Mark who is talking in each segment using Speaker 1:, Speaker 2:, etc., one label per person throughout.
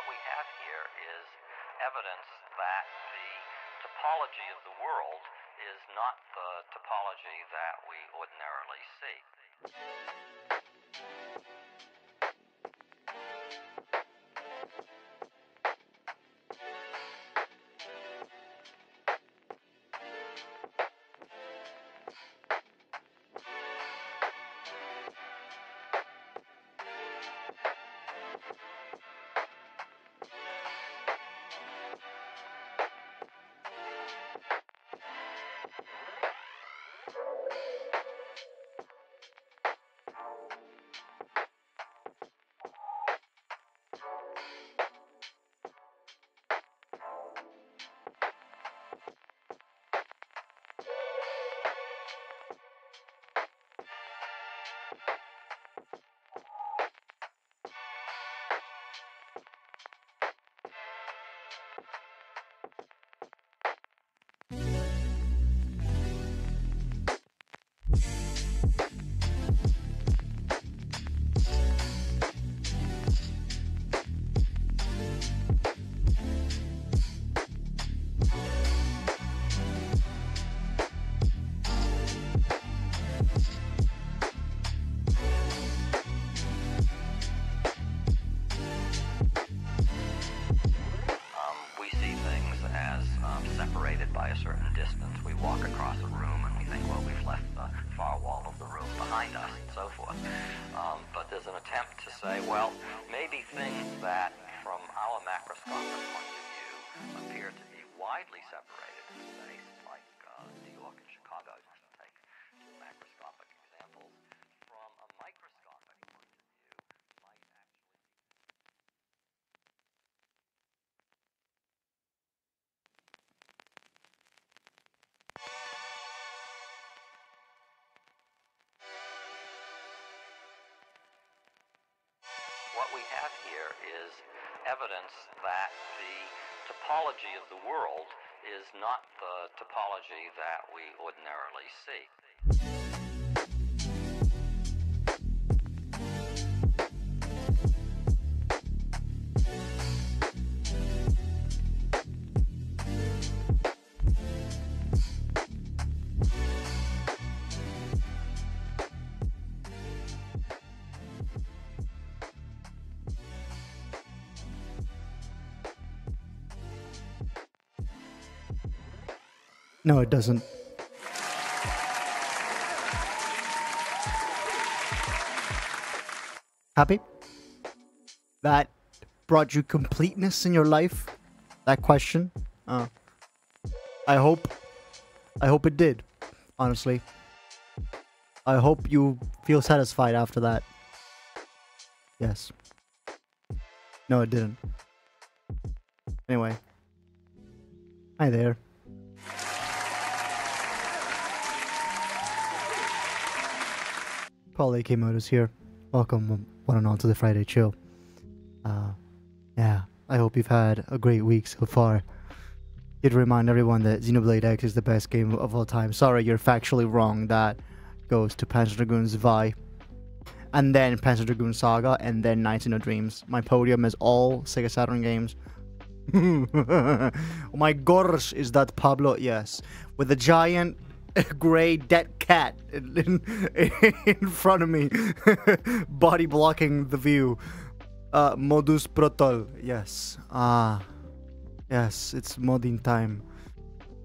Speaker 1: What we have here is evidence that the topology of the world is not the topology that we ordinarily see. We see things as separated by a certain distance. We walk across a room and we think, well, we've left the far wall of the room behind us and so forth. But there's an attempt to say, well, maybe things that from our macroscopic point of view appear to be widely separated in space, like New York and Chicago, just to take two macroscopic examples, from a microscopic point of view might actually be... What we have here is evidence that the topology of the world is not the topology that we ordinarily see.
Speaker 2: No, it doesn't. Happy? That brought you completeness in your life? That question? I hope it did, honestly. I hope you feel satisfied after that. Yes. No, it didn't. Anyway. Hi there. Paul A.K. Modus here. Welcome one and all to the Friday Chill. Yeah, I hope you've had a great week so far. Here to remind everyone that Xenoblade X is the best game of all time. Sorry, you're factually wrong. That goes to Panzer Dragoon Vi, and then Panzer Dragoon Saga, and then Nights in No Dreams. My podium is all Sega Saturn games. Oh my gosh, is that Pablo? Yes. With a giant gray dead cat in front of me, body blocking the view. Modus protol. Yes. Yes, it's modding time.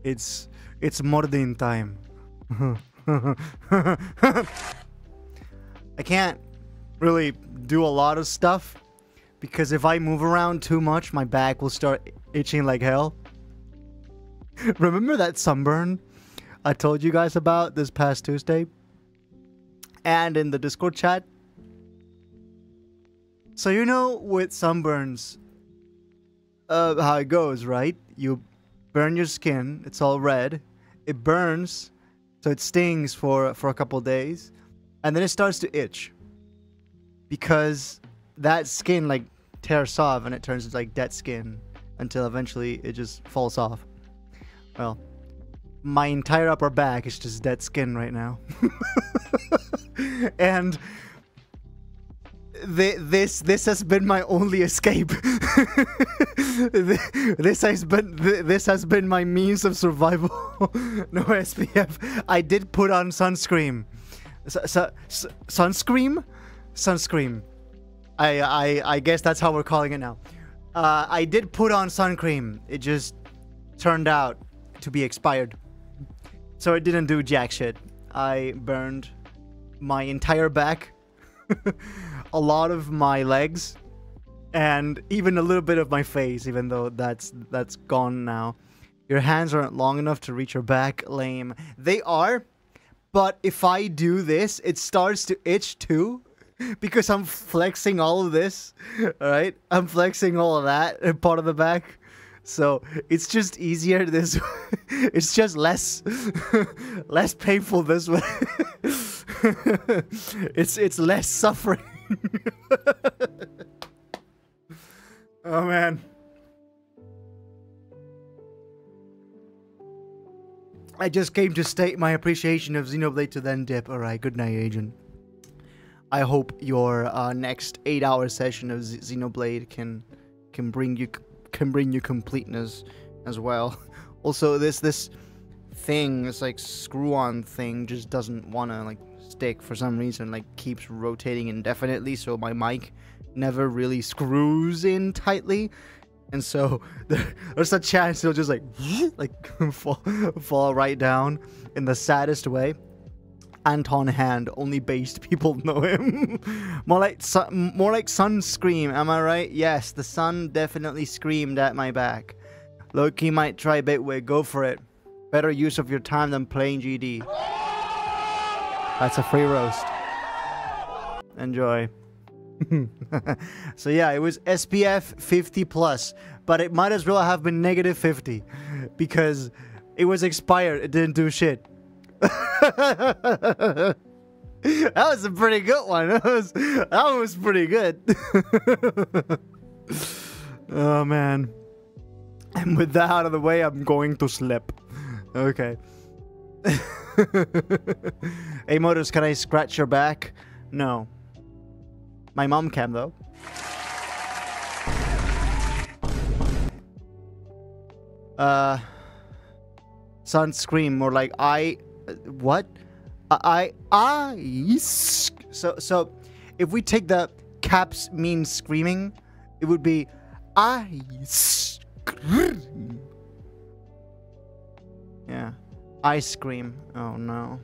Speaker 2: It's modding time. I can't really do a lot of stuff because if I move around too much, my back will start itching like hell. Remember that sunburn I told you guys about this past Tuesday? And in the Discord chat? So you know with sunburns, how it goes, right? You burn your skin, it's all red, it burns, so it stings for a couple days, and then it starts to itch. Because that skin like tears off and it turns into like dead skin until eventually it just falls off. Well, my entire upper back is just dead skin right now. And This has been my only escape. This has been my means of survival. No SPF. I did put on sunscreen. Sunscreen? Sunscreen. I guess that's how we're calling it now. I did put on sun cream. It just turned out to be expired. So it didn't do jack shit. I burned my entire back, a lot of my legs, and even a little bit of my face, even though that's gone now. Your hands aren't long enough to reach your back. Lame. They are, but if I do this, it starts to itch too. Because I'm flexing all of this, alright? I'm flexing all of that part of the back. So, it's just easier this way. It's just less painful this way. It's less suffering. Oh, man. I just came to state my appreciation of Xenoblade to then dip. Alright, good night, Agent. I hope your next 8-hour session of Xenoblade can bring you completeness as well. Also, this thing, this like screw-on thing, just doesn't wanna like stick for some reason. Like keeps rotating indefinitely, so my mic never really screws in tightly, and so there's a chance it'll just like fall right down in the saddest way. Anton Hand, only based people know him. more like sun scream, am I right? Yes, the sun definitely screamed at my back. Loki might try Bitwig, go for it. Better use of your time than playing GD. That's a free roast. Enjoy. So yeah, it was SPF 50 plus, but it might as well have been negative 50 because it was expired. It didn't do shit. That was a pretty good one. That was pretty good. Oh man. And with that out of the way, I'm going to slip. Okay. Hey Modus, can I scratch your back? No. My mom can though. Sunscreen, more like what? So if we take the caps mean screaming, it would be yeah, ice cream. Oh no.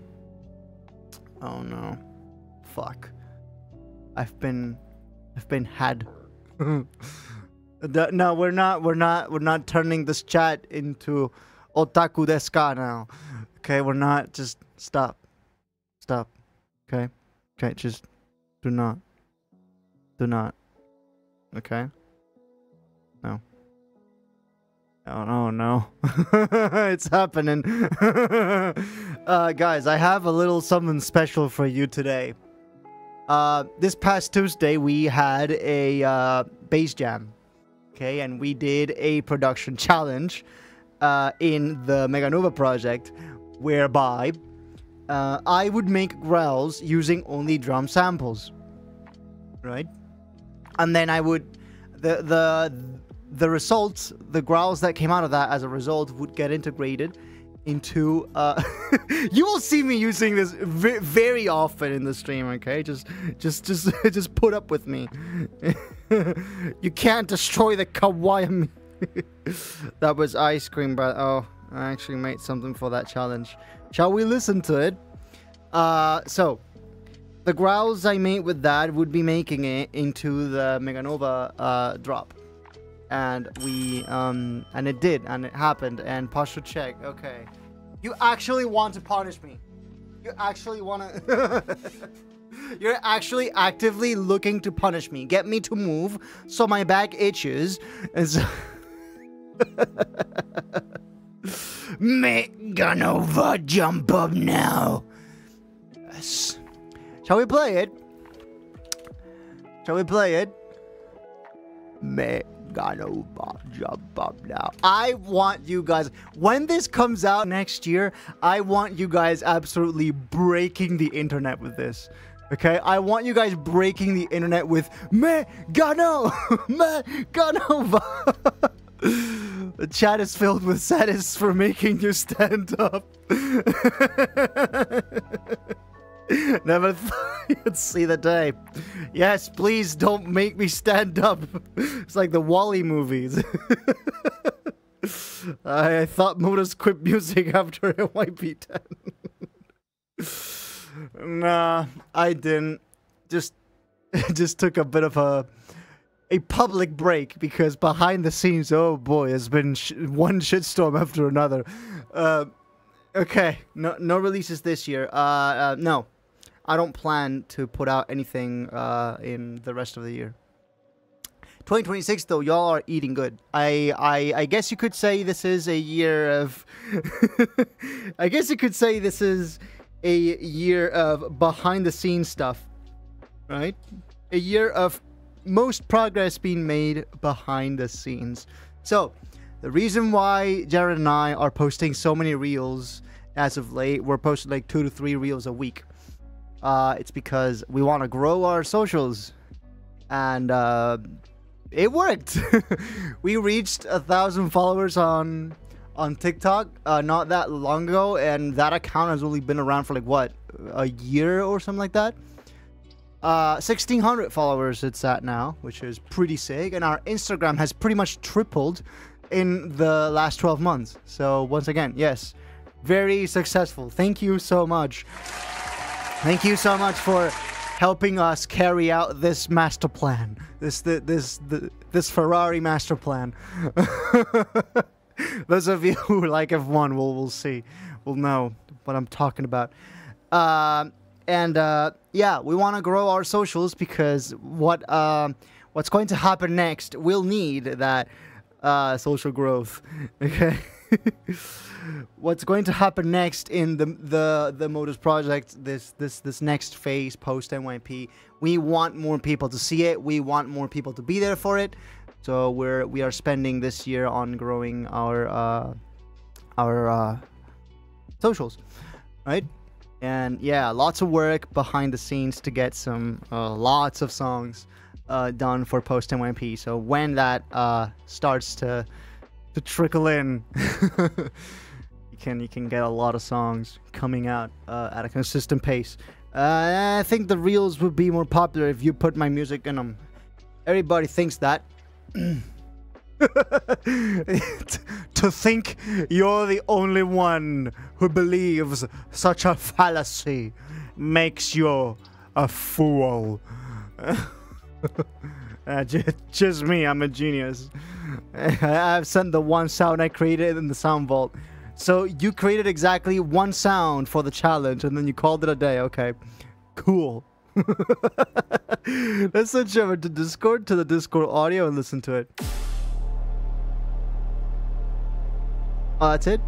Speaker 2: Oh no. Fuck. I've been had. No, we're not turning this chat into otaku desu ka now. Okay, we're not. Just stop. Stop. Okay? Okay, just do not. Do not. Okay? No. Oh, no. It's happening. Guys, I have a little something special for you today. This past Tuesday, we had a bass jam. Okay, and we did a production challenge in the Meganova project, whereby I would make growls using only drum samples, right? And then I would the results, the growls that came out of that as a result, would get integrated into you will see me using this very often in the stream. Okay, just put up with me. You can't destroy the kawaii. That was ice cream, but oh, I actually made something for that challenge. Shall we listen to it? So the growls I made with that would be making it into the Meganova drop. And we and it did, and it happened, and posture check. Okay, you actually want to punish me. You actually want to you're actually actively looking to punish me, get me to move so my back itches. And so Meganova, jump up now. Yes. Shall we play it? Shall we play it? Meganova, jump up now. I want you guys, when this comes out next year, I want you guys absolutely breaking the internet with this. Okay, I want you guys breaking the internet with me gano, me gano. The chat is filled with sadists for making you stand up. Never thought you'd see the day. Yes, please don't make me stand up. It's like the Wall-E movies. I thought Modus quit music after NYP10. Nah, I didn't. Just took a bit of a public break because behind the scenes, oh boy, has been one shitstorm after another. Okay, no releases this year. No, I don't plan to put out anything in the rest of the year. 2026 though, y'all are eating good. I guess you could say this is a year of. I guess you could say this is a year of behind the scenes stuff, right? A year of most progress being made behind the scenes. So the reason why Jared and I are posting so many reels as of late, we're posting like 2 to 3 reels a week. It's because we want to grow our socials, and it worked. We reached 1,000 followers on TikTok not that long ago, and that account has only been around for like what, a year or something like that. 1,600 followers it's at now, which is pretty sick, and our Instagram has pretty much tripled in the last 12 months. So once again, yes, very successful. Thank you so much. Thank you so much for helping us carry out this master plan, this Ferrari master plan. Those of you who like F1 will see, will know what I'm talking about. Yeah, we want to grow our socials because what's going to happen next, we'll need that social growth. Okay. What's going to happen next in the Modus project, this next phase post NYP, we want more people to see it. We want more people to be there for it. So we are spending this year on growing our socials, right? And yeah, lots of work behind the scenes to get some lots of songs done for post NYP. So when that starts to trickle in, you can get a lot of songs coming out at a consistent pace. I think the reels would be more popular if you put my music in them. Everybody thinks that. To think you're the only one who believes such a fallacy makes you a fool. Just me, I'm a genius. I've sent the one sound I created in the sound vault. So you created exactly one sound for the challenge and then you called it a day. Okay, cool. Let's switch over to Discord, to the Discord audio, and listen to it. Oh, that's it?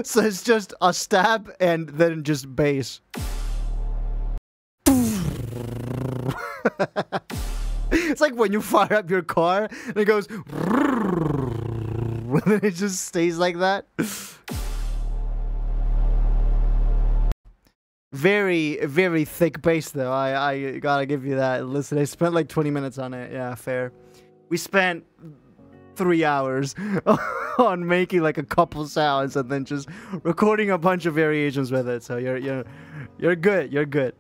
Speaker 2: So it's just a stab and then just bass. It's like when you fire up your car and it goes and then it just stays like that. Very, very thick bass though. I gotta give you that. Listen, I spent like 20 minutes on it. Yeah, fair. We spent 3 hours on making like a couple sounds and then just recording a bunch of variations with it. So you're good. You're good.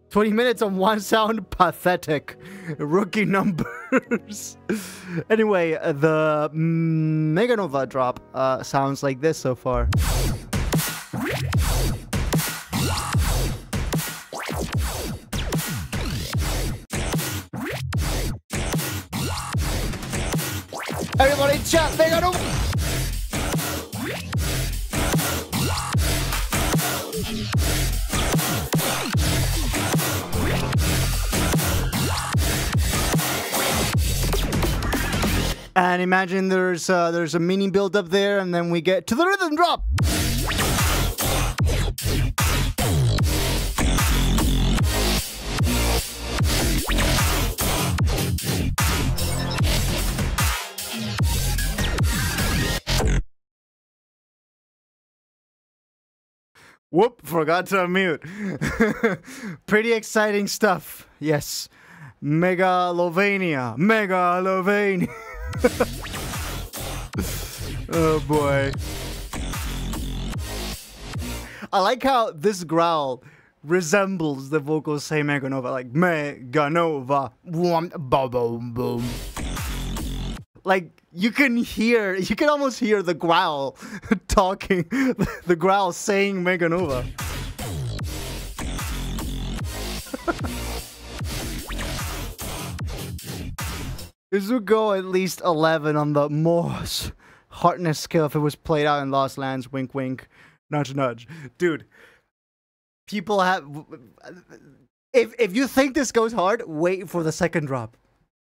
Speaker 2: 20 minutes on one sound, pathetic. Rookie numbers. Anyway, the Meganova drop sounds like this so far. Everybody chat, Meganova! And imagine there's a mini build up there, and then we get to the rhythm drop. Whoop, forgot to unmute. Pretty exciting stuff. Yes. Megalovania. Megalovania. Oh boy. I like how this growl resembles the vocals say Meganova, like Meganova. Boom, boom, boom. Like you can almost hear the growl talking, the growl saying Meganova. This would go at least 11 on the Morse hardness scale if it was played out in Lost Lands. Wink, wink, nudge, nudge. Dude, people have. If you think this goes hard, wait for the second drop.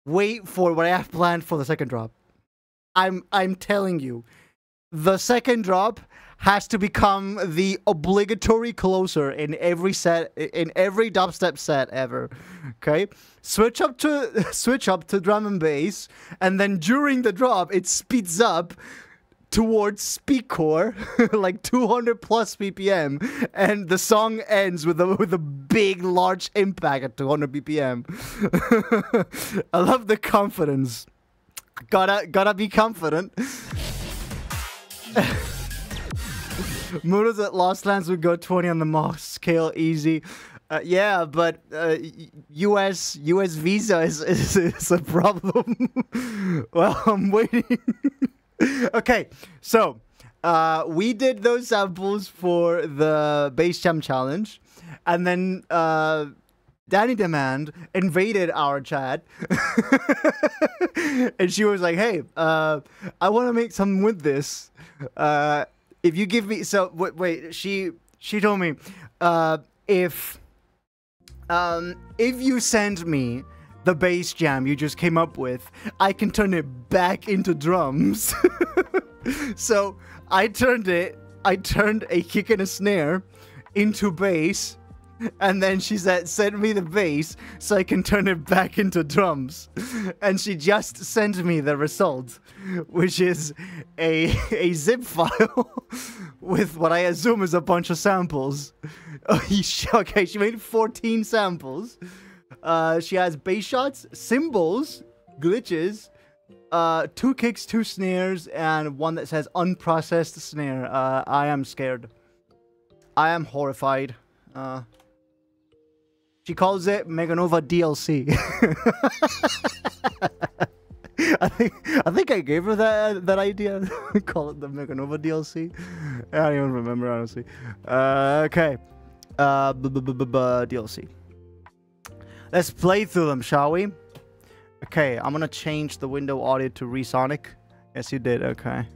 Speaker 2: Wait for what I have planned for the second drop. I'm telling you, the second drop has to become the obligatory closer in every set, in every dubstep set ever. Okay, switch up to drum and bass, and then during the drop it speeds up towards speedcore, like 200 plus BPM, and the song ends with a big large impact at 200 BPM. I love the confidence. Gotta be confident. Modus at Lost Lands would go 20 on the Mach scale, easy. Yeah, but US visa is a problem. Well, I'm waiting. Okay, so we did those samples for the Bass Jam Challenge, and then Danny Demand invaded our chat, and she was like, "Hey, I want to make something with this. If you give me wait, she told me if you send me the bass jam you just came up with, I can turn it back into drums." So I turned a kick and a snare into bass, and then she said, "Send me the bass so I can turn it back into drums." And she just sent me the result, which is a zip file with what I assume is a bunch of samples. Okay, she made 14 samples. She has bass shots, cymbals, glitches, 2 kicks, 2 snares, and one that says unprocessed snare. I am scared. I am horrified. She calls it Meganova DLC. I think I gave her that idea. Call it the Meganova DLC. I don't even remember, honestly. Okay. DLC. Let's play through them, shall we? Okay, I'm gonna change the window audio to Resonic. Yes, you did. Okay.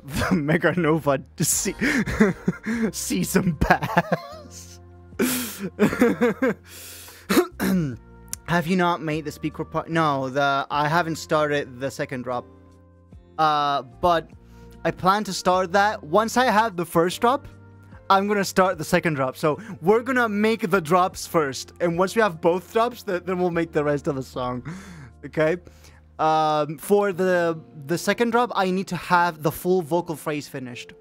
Speaker 2: The Meganova season pass. Have you not made the speaker part? No, I haven't started the second drop. But I plan to start that once I have the first drop. I'm gonna start the second drop. So we're gonna make the drops first, and once we have both drops, then we'll make the rest of the song. Okay. For the second drop, I need to have the full vocal phrase finished.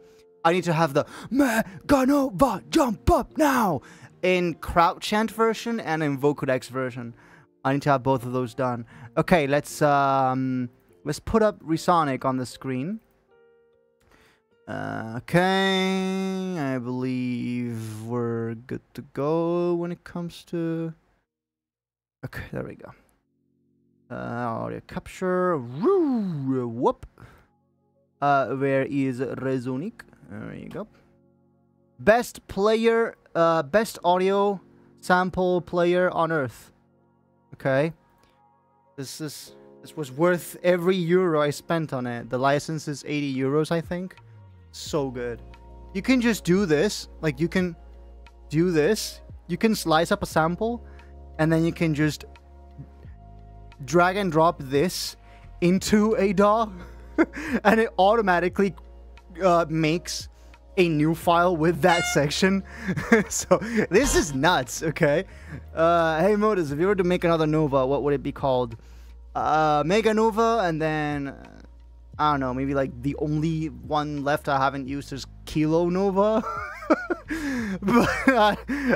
Speaker 2: I need to have the Meganova jump up now in crowd chant version and in Vocodex version. I need to have both of those done. Okay, let's put up Resonic on the screen. Okay, I believe we're good to go when it comes to. Okay, there we go. Audio capture. Whoop. Where is Resonic? There you go. Best player, best audio sample player on Earth. Okay. This was worth every euro I spent on it. The license is 80 euros, I think. So good. You can just do this. Like, you can do this. You can slice up a sample, and then you can just drag and drop this into a DAW, and it automatically makes a new file with that section. So this is nuts. Okay. Hey Modus, if you were to make another Nova, what would it be called? Mega Nova, and then I don't know, maybe like the only one left I haven't used is Kilo Nova. But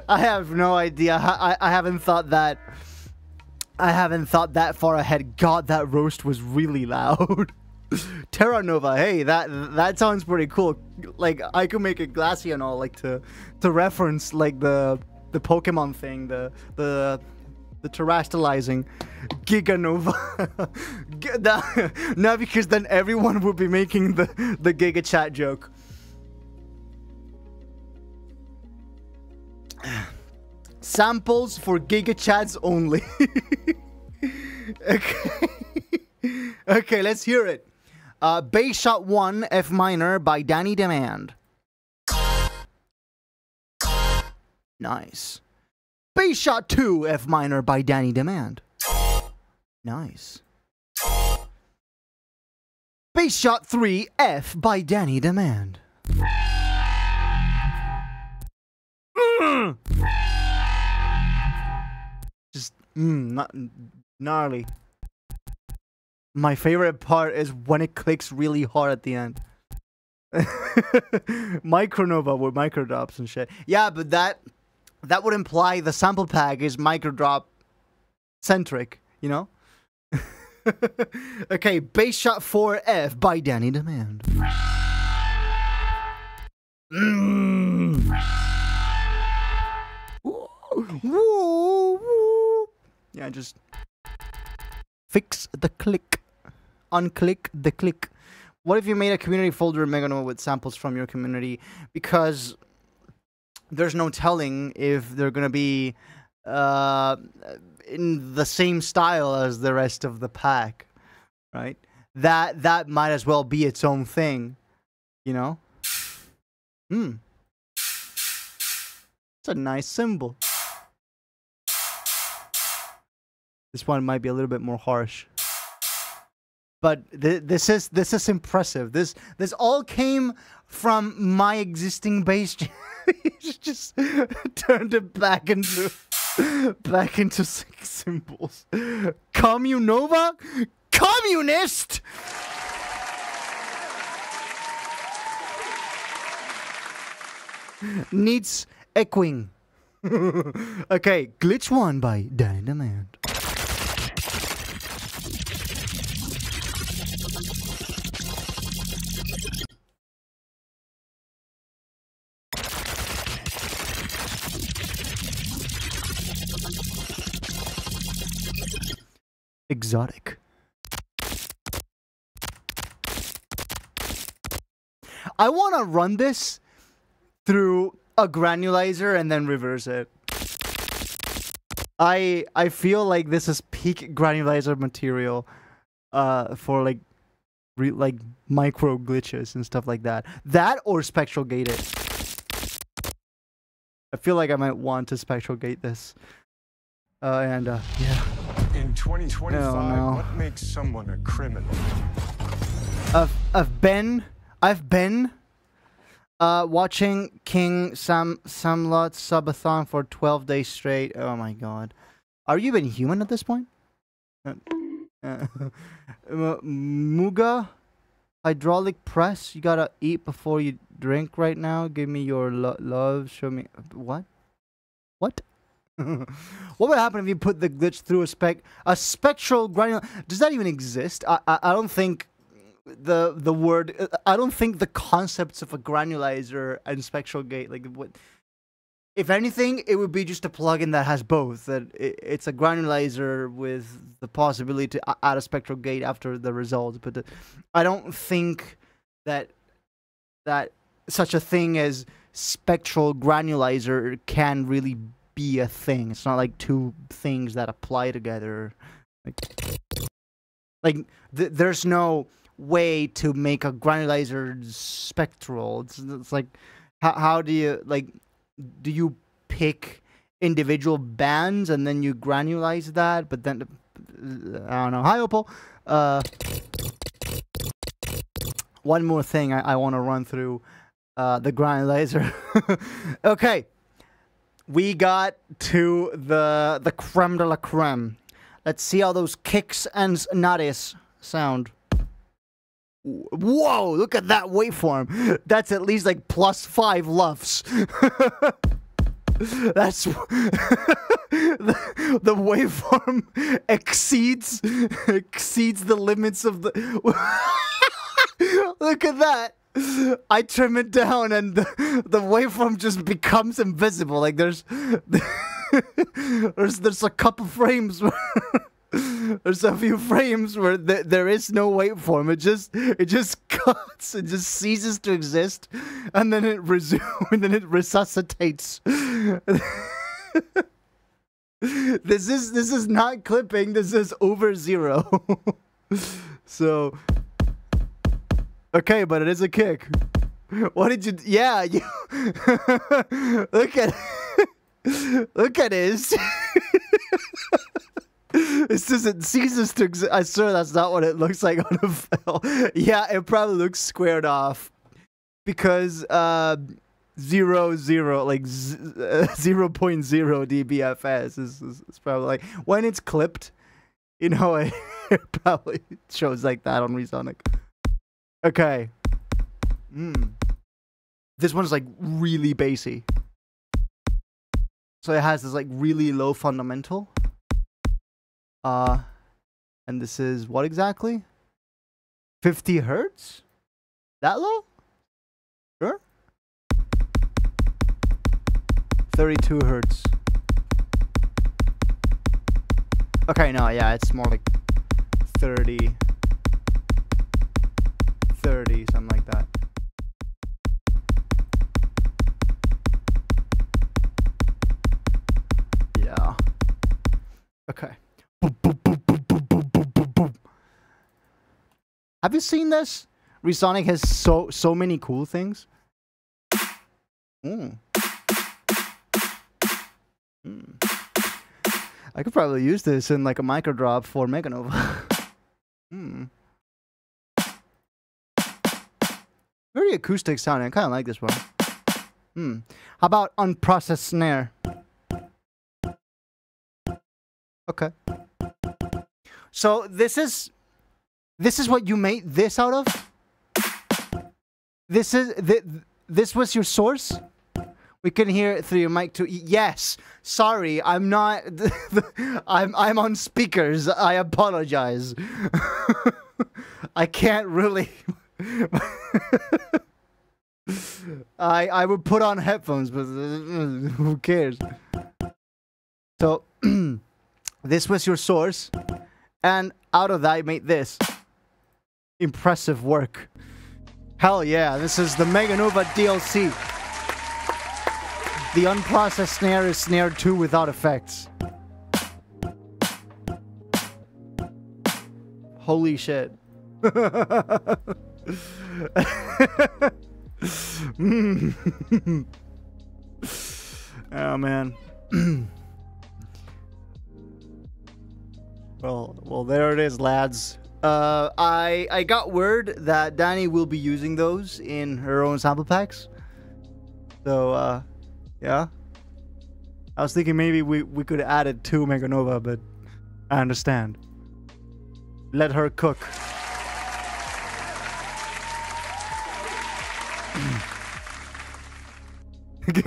Speaker 2: I have no idea. I haven't thought that. I haven't thought that far ahead. God, that roast was really loud. Terra Nova, hey, that sounds pretty cool. Like, I could make a Glaceon all, like, to reference, like, the Pokemon thing, the terrestrializing Giga Nova. No, because then everyone would be making the Giga Chat joke. Samples for Giga Chats only. Okay. Okay, let's hear it. Bass Shot 1 F minor by Danny Demand. Nice. Bass Shot 2 F minor by Danny Demand. Nice. Bass Shot 3 F by Danny Demand. Just not gnarly. My favorite part is when it clicks really hard at the end. Micronova with microdrops and shit. Yeah, but that would imply the sample pack is microdrop centric, you know? Okay, Bass Shot 4F by Danny Demand. Yeah, just fix the click. Unclick the click. What if you made a community folder in Meganova with samples from your community? Because there's no telling if they're gonna be in the same style as the rest of the pack, right? That might as well be its own thing, you know? It's a nice symbol. This one might be a little bit more harsh, but this is impressive. This all came from my existing bass. Just turned it back into symbols. Communova, communist. Needs echoing. Okay, Glitch 1 by Danny Demand. Exotic. I want to run this through a granulizer and then reverse it. I feel like this is peak granulizer material for like micro glitches and stuff like that. That or spectral gate it. I feel like I might want to spectral gate this. Yeah.
Speaker 3: In 2025,
Speaker 2: no.
Speaker 3: what makes someone a criminal?
Speaker 2: I've been watching King Samlot subathon for 12 days straight. Oh my god. Are you even human at this point? Muga hydraulic press. You gotta eat before you drink right now. Give me your love. Show me what? What? What would happen if you put the glitch through a spectral granular? Does that even exist? I don't think the word. I don't think the concepts of a granulizer and spectral gate, like what. If anything, it would be just a plugin that has both. That it's a granulizer with the possibility to add a spectral gate after the results. But I don't think that such a thing as spectral granulizer can really be a thing. It's not like two things that apply together. Like there's no way to make a granulizer spectral. It's like how do you like? Do you pick individual bands and then you granulize that? But then I don't know. Hi Opal. One more thing I want to run through the granulizer. Okay. We got to the creme de la creme. Let's see how those kicks and nutties sound. Whoa, look at that waveform. That's at least like +5 LUFS. That's the waveform exceeds the limits of the look at that. I trim it down and the waveform just becomes invisible. Like there's a couple frames where there's a few frames where there is no waveform. It just cuts. It just ceases to exist, and then it resumes. And then it resuscitates. This is not clipping. This is over 0. So okay, but it is a kick. What did you? Yeah, you look at his. It says it ceases to exist. I swear that's not what it looks like on a file. Yeah, it probably looks squared off because 0, 0, like 0.0 dBFS is probably like when it's clipped. You know, it probably shows like that on Resonic. Okay. This one's like really bassy. So it has this like really low fundamental. And this is what exactly? 50 hertz? That low? Sure. 32 hertz. Okay, no, yeah, it's more like 30, something like that. Yeah. Okay. Boom, boom, boom, boom, boom, boom, boom, boom, boom. Have you seen this? Resonic has so many cool things. I could probably use this in like a micro drop for Meganova. Very acoustic sounding. I kind of like this one. How about unprocessed snare? Okay. So this is what you made this out of? This was your source? We can hear it through your mic too. Yes. Sorry, I'm not. I'm on speakers. I apologize. I can't really. I would put on headphones, but who cares? So this was your source, and out of that I made this. Impressive work. Hell yeah! This is the Meganova DLC. The unprocessed snare is snare 2 without effects. Holy shit. Oh man. Well, there it is, lads. I got word that Danny will be using those in her own sample packs. So yeah. I was thinking maybe we could add it to Meganova, but I understand. Let her cook.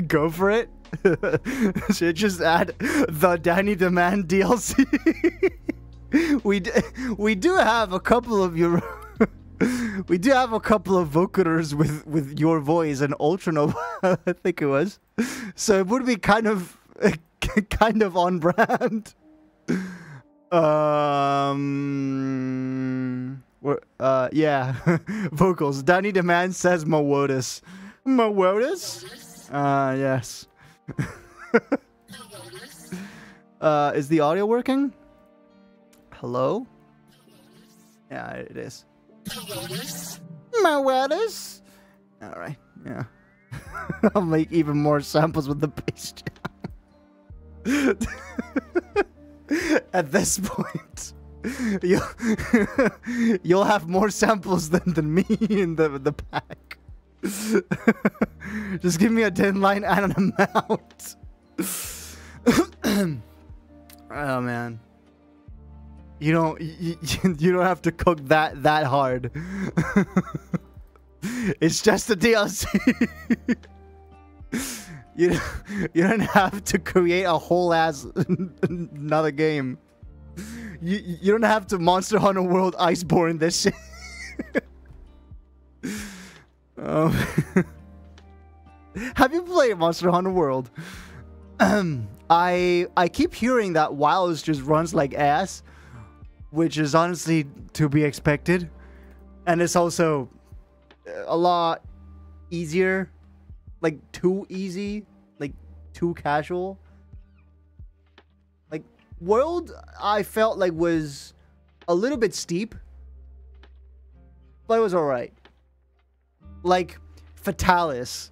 Speaker 2: Go for it. Should just add the Danny Demand DLC. we do have a couple of your we do have a couple of vocoders with your voice and Ultranova, I think it was. So it would be kind of on brand. Yeah. Vocals. Danny Demand says modus. Modus? Yes. Is the audio working? Hello? Yeah, it is. Modus? Alright, yeah. I'll make even more samples with the bass jam. At this point, you'll have more samples than me in the pack. Just give me a deadline and an amount. Oh man. You don't you don't have to cook that hard. It's just a DLC. You don't have to create a whole ass another game. You don't have to Monster Hunter World Iceborne this shit. Have you played Monster Hunter World? I keep hearing that WoW just runs like ass, which is honestly to be expected, and it's also a lot easier, like too easy, like too casual. Like World, I felt like was a little bit steep, but it was all right. Like Fatalis.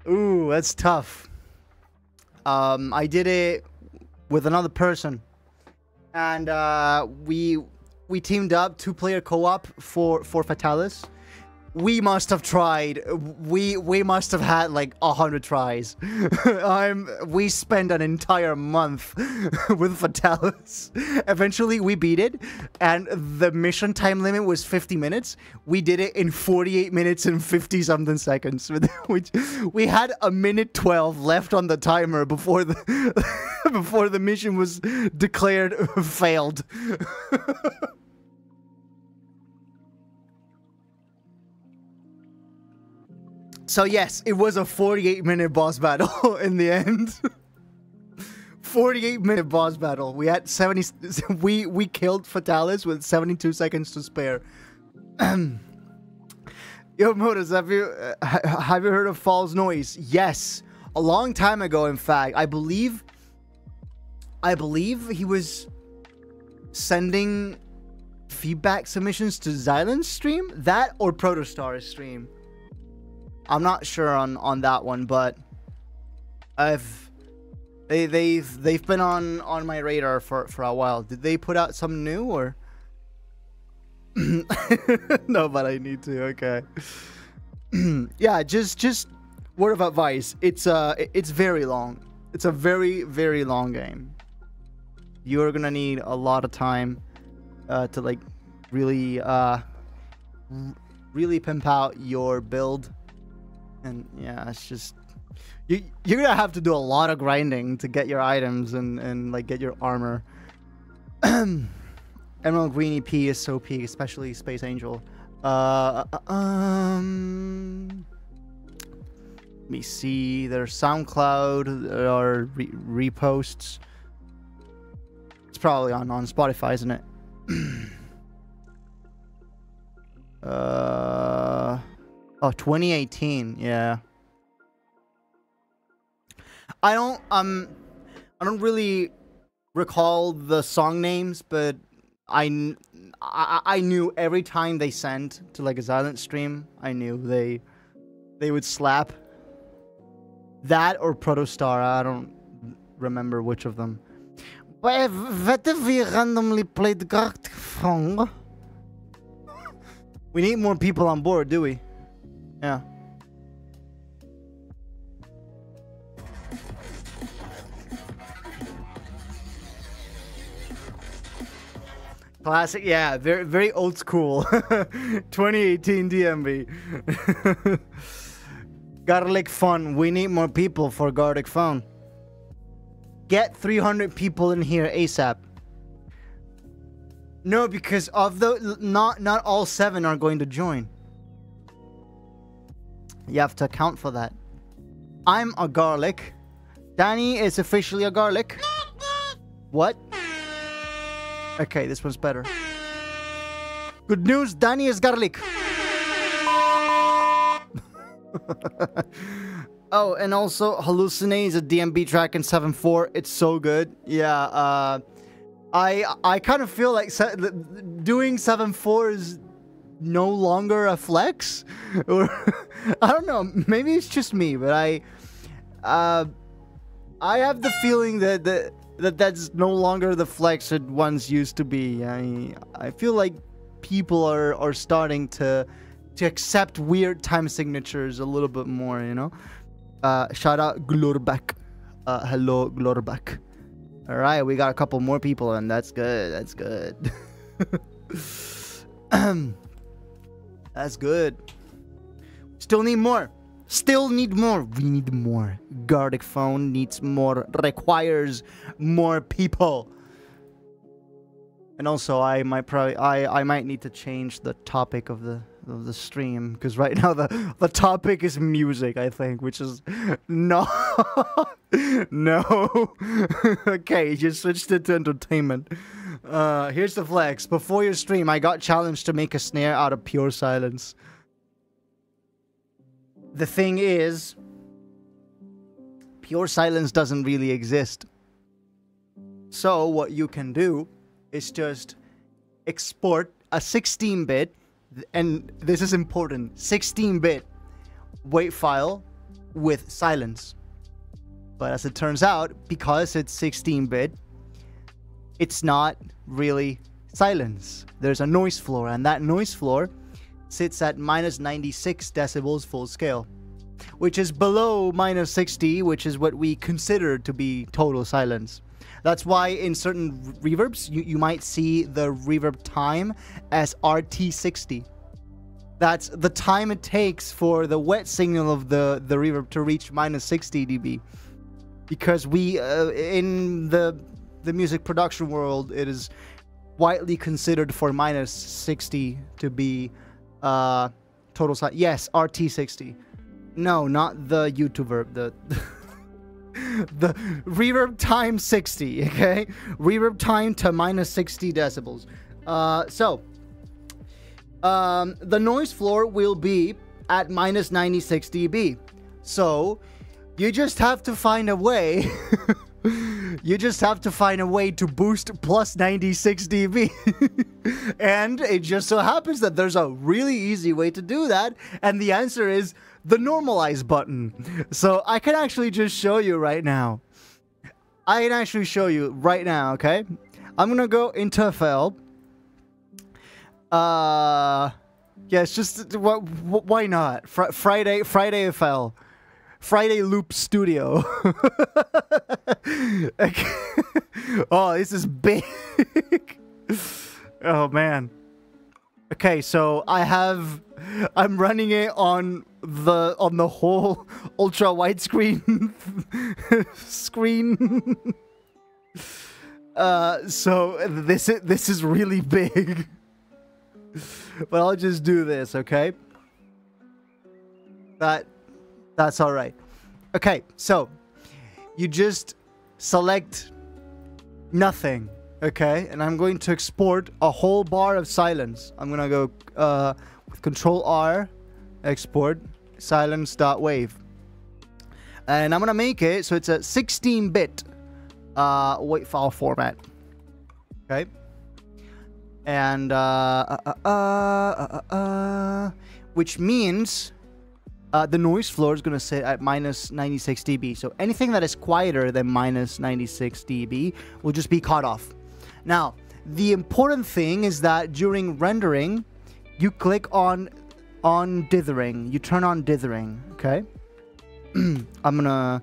Speaker 2: Ooh, that's tough. I did it with another person, and we teamed up, 2-player co-op for Fatalis. We must have tried. We must have had like 100 tries. We spent an entire month with Fatalis. Eventually, we beat it, and the mission time limit was 50 minutes. We did it in 48 minutes and 50-something seconds. Which we had 1:12 left on the timer before the before the mission was declared failed. So yes, it was a 48-minute boss battle in the end. 48-minute boss battle. We had 70. We killed Fatalis with 72 seconds to spare. Yo, Modus, have you heard of False Noise? Yes, a long time ago. In fact, I believe he was sending feedback submissions to Xylan's stream, that or Protostar's stream. I'm not sure on that one, but they've been on my radar for a while. Did they put out something new or? No, but I need to. Okay. Yeah, just word of advice. It's very long. It's a very long game. You're gonna need a lot of time to like really pimp out your build. And yeah, it's just you're gonna have to do a lot of grinding to get your items and like get your armor. Emerald Green EP is so peak, especially Space Angel. Let me see. There's SoundCloud. There are reposts. It's probably on Spotify, isn't it? Oh, 2018, yeah. I don't really recall the song names, but I knew every time they sent to like a Xylan stream, I knew they would slap. That or Protostar, I don't remember which of them. But what if we randomly played Gartic Fong? We need more people on board, do we? Yeah. Classic, yeah, very old school. 2018 DMV. Garlic Fun. We need more people for Garlic Fun. Get 300 people in here ASAP. No, because of the not all 7 are going to join. You have to account for that. I'm a garlic. Danny is officially a garlic. What? Okay, this one's better. Good news, Danny is garlic. Oh, and also Hallucinate is a DMB track in 7.4. It's so good. Yeah, I kind of feel like doing 7.4 is no longer a flex, or I don't know, maybe it's just me, but I have the feeling that's no longer the flex it once used to be. I feel like people are starting to accept weird time signatures a little bit more, you know. Shout out Glorbak. Hello Glorbak. All right, we got a couple more people, and that's good. That's good. That's good. Still need more. Still need more. We need more. Gardic phone needs more. Requires more people. And also, I might need to change the topic of the stream, because right now the topic is music, I think, which is no. No. Okay, just switched it to entertainment. Here's the flex. Before your stream, I got challenged to make a snare out of pure silence. The thing is, pure silence doesn't really exist. So what you can do is just export a 16-bit, and this is important, 16-bit WAV file with silence. But as it turns out, because it's 16-bit, it's not really silence. There's a noise floor, and that noise floor sits at minus 96 decibels full scale, which is below minus 60, which is what we consider to be total silence. That's why in certain reverbs, you might see the reverb time as RT60. That's the time it takes for the wet signal of the reverb to reach minus 60 dB. Because we, in the music production world, it is widely considered for minus 60 to be total silence. Yes, RT60. No, not the YouTube verb. The reverb time 60, okay? Reverb time to minus 60 decibels. The noise floor will be at minus 96 dB. So, you just have to find a way... You just have to find a way to boost plus 96 dB. And it just so happens that there's a really easy way to do that. And the answer is the normalize button. So I can actually just show you right now. Okay? I'm gonna go into FL. Yes, just why not? Friday FL. Friday Loop Studio. Okay. Oh, this is big. Oh man. Okay, so I'm running it on the whole ultra widescreen screen. So this is really big. But I'll just do this, okay? That's all right. Okay, so you just select nothing, okay? And I'm going to export a whole bar of silence. I'm gonna go with Control R, export silence.wave, and I'm gonna make it so it's a 16-bit WAV file format, okay? And which means the noise floor is going to sit at minus 96 dB. So anything that is quieter than minus 96 dB will just be cut off. Now, the important thing is that during rendering, you click on dithering. You turn on dithering, okay? I'm going to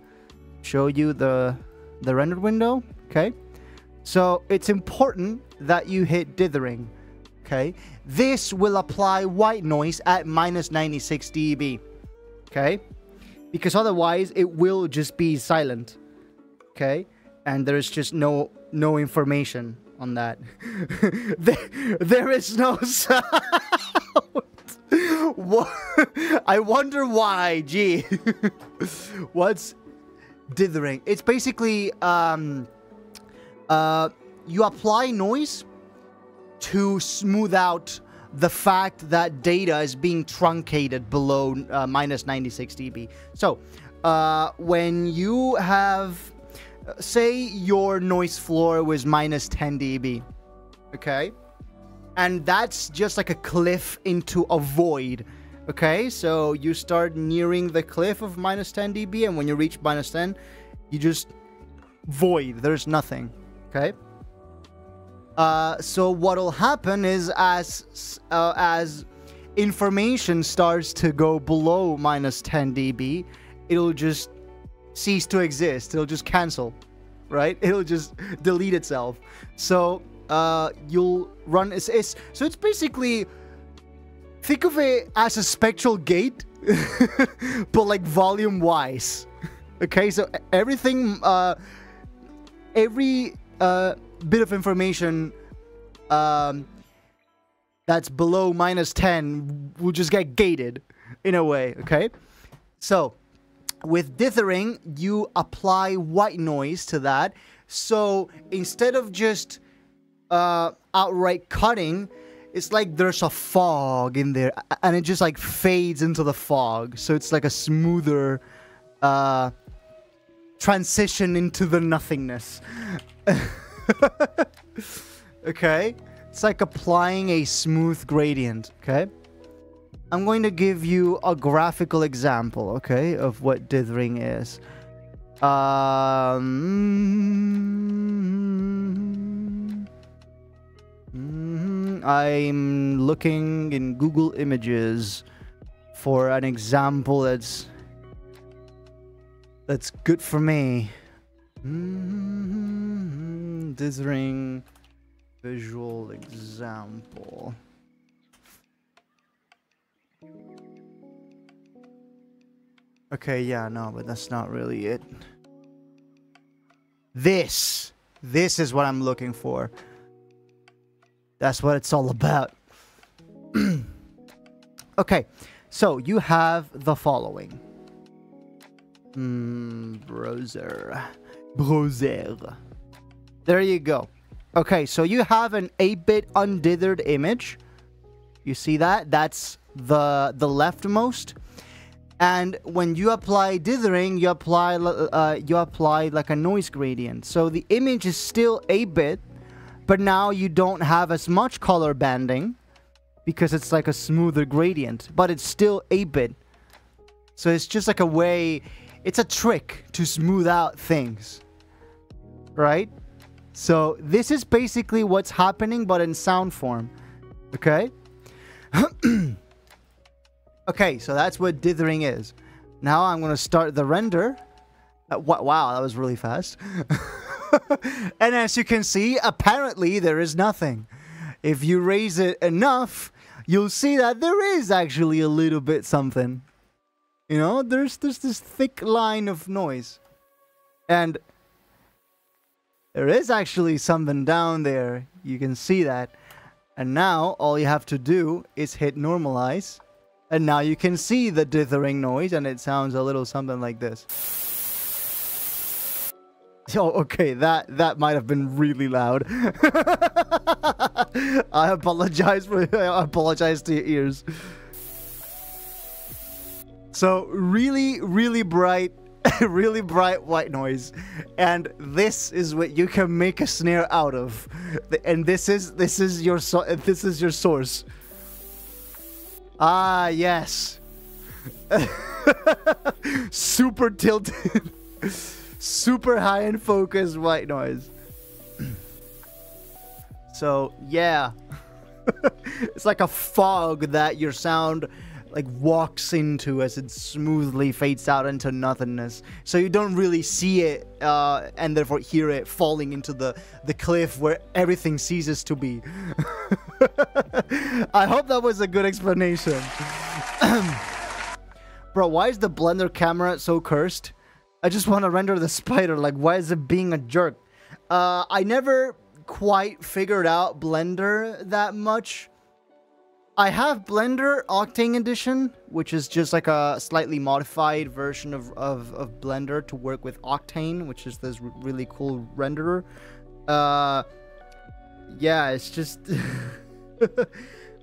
Speaker 2: show you the rendered window, okay? So it's important that you hit dithering, okay? This will apply white noise at minus 96 dB. Okay, because otherwise it will just be silent. Okay, and there's just no information on that. there is no sound. I wonder why. Gee, what's dithering? It's basically you apply noise to smooth out the fact that data is being truncated below minus 96 dB. So, when you have, say your noise floor was minus 10 dB, okay? And that's just like a cliff into a void, okay? So, you start nearing the cliff of minus 10 dB, and when you reach minus 10, you just void. There's nothing, okay? So what'll happen is as information starts to go below minus 10 dB, it'll just cease to exist. It'll just cancel. right? It'll just delete itself. So you'll run so it's basically, think of it as a spectral gate, but like volume wise. Okay, so everything, every bit of information that's below -10 will just get gated in a way. Okay, so with dithering, you apply white noise to that. So instead of just outright cutting, it's like there's a fog in there, and it just like fades into the fog. So it's like a smoother transition into the nothingness. Okay, it's like applying a smooth gradient. Okay, I'm going to give you a graphical example, okay, of what dithering is. I'm looking in Google Images for an example that's good for me. Dithering visual example. Okay, yeah, no, but that's not really it. This is what I'm looking for. That's what it's all about. Okay, so you have the following. Browser. There you go. Okay, so you have an 8-bit undithered image. You see that? That's the leftmost. And when you apply dithering, you apply like a noise gradient. So the image is still 8-bit, but now you don't have as much color banding because it's like a smoother gradient, but it's still 8-bit. So it's just like a way, it's a trick to smooth out things, right? So this is basically what's happening, but in sound form, okay? Okay, so that's what dithering is. Now I'm going to start the render. Wow, that was really fast. And as you can see, apparently there is nothing. If you raise it enough, you'll see that there is actually a little bit something. You know, there's this thick line of noise. And there is actually something down there. You can see that. And now all you have to do is hit normalize. And now you can see the dithering noise, and it sounds a little something like this. Oh, okay, that might have been really loud. I apologize to your ears. So really, really bright, really bright white noise, and this is what you can make a snare out of. And this is your source. Ah, yes. Super tilted. Super high in focus white noise. So, yeah. It's like a fog that your sound like walks into as it smoothly fades out into nothingness. So you don't really see it and therefore hear it falling into the cliff where everything ceases to be. I hope that was a good explanation. Bro, why is the Blender camera so cursed? I just want to render the spider. Like, why is it being a jerk? I never quite figured out Blender that much. I have Blender Octane Edition, which is just like a slightly modified version of Blender to work with Octane, which is this really cool renderer. Yeah, it's just...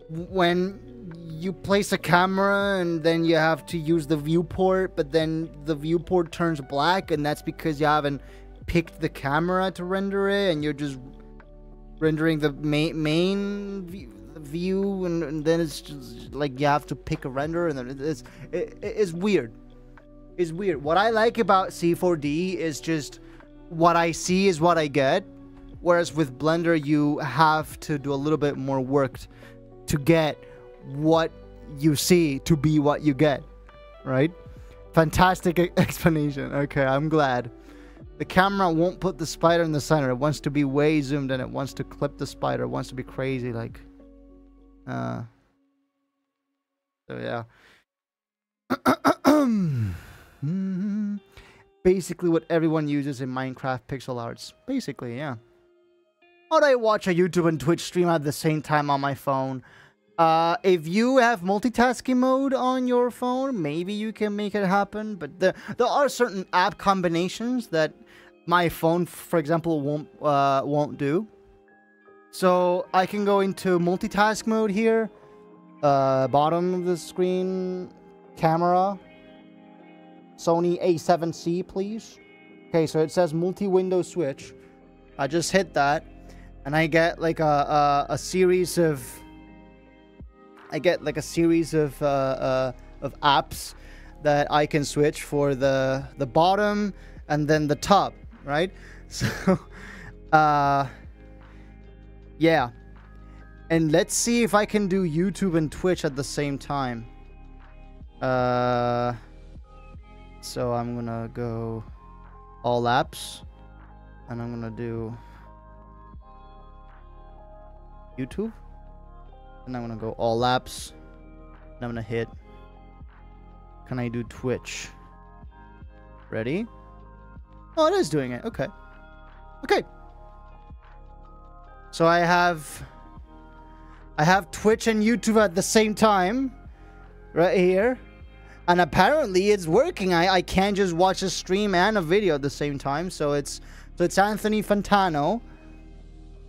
Speaker 2: when you place a camera and then you have to use the viewport, but then the viewport turns black, and that's because you haven't picked the camera to render it, and you're just rendering the main view, and then it's just like you have to pick a render, and then it's weird. It's weird. What I like about C4D is just what I see is what I get, whereas with Blender you have to do a little bit more work to get what you see to be what you get, right? Fantastic explanation. Okay, I'm glad. The camera won't put the spider in the center. It wants to be way zoomed in. It wants to clip the spider. It wants to be crazy, like. So yeah. Basically what everyone uses in Minecraft pixel arts. Basically, yeah. How do I watch a YouTube and Twitch stream at the same time on my phone? If you have multitasking mode on your phone, maybe you can make it happen. But there are certain app combinations that my phone, for example, won't do. So I can go into multitask mode here. Bottom of the screen, camera. Sony A7C, please. Okay, so it says multi-window switch. I just hit that, and I get like a series of. I get like a series of apps that I can switch for the bottom and then the top, right? So, yeah. And let's see if I can do YouTube and Twitch at the same time. So I'm gonna go all apps, and I'm gonna do YouTube, and I'm gonna go all apps, and I'm gonna hit. Can I do Twitch? Ready? Oh, it is doing it. Okay. Okay. So I have Twitch and YouTube at the same time, right here. And apparently it's working. I can't just watch a stream and a video at the same time. So it's Anthony Fantano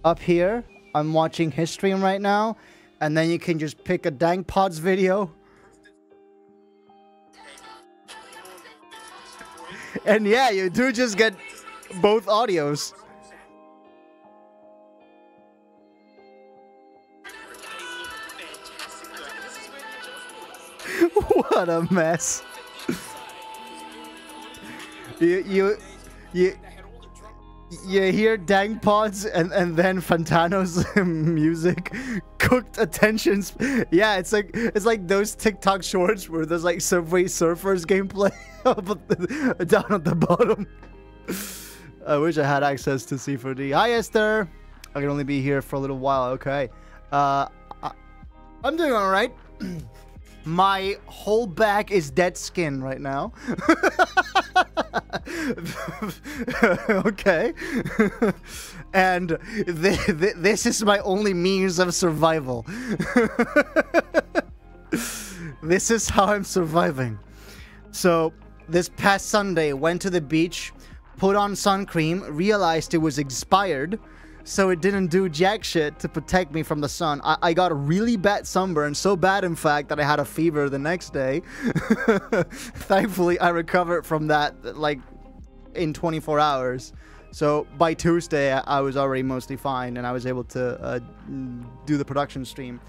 Speaker 2: up here. I'm watching his stream right now. And then you can just pick a Dank Pods video. And yeah, you do just get both audios. What a mess. You hear Dank Pods and then Fantano's music, cooked attentions. Yeah, it's like those TikTok shorts where there's like Subway Surfers gameplay down at the bottom. I wish I had access to C4D. Hi Esther. I can only be here for a little while. Okay. I'm doing all right. My whole back is dead skin right now. Okay. And this is my only means of survival. This is how I'm surviving. So, this past Sunday, went to the beach, put on sun cream, realized it was expired. So it didn't do jack shit to protect me from the sun. I got a really bad sunburn, so bad in fact that I had a fever the next day. Thankfully, I recovered from that like in 24 hours. So by Tuesday, I was already mostly fine and I was able to do the production stream.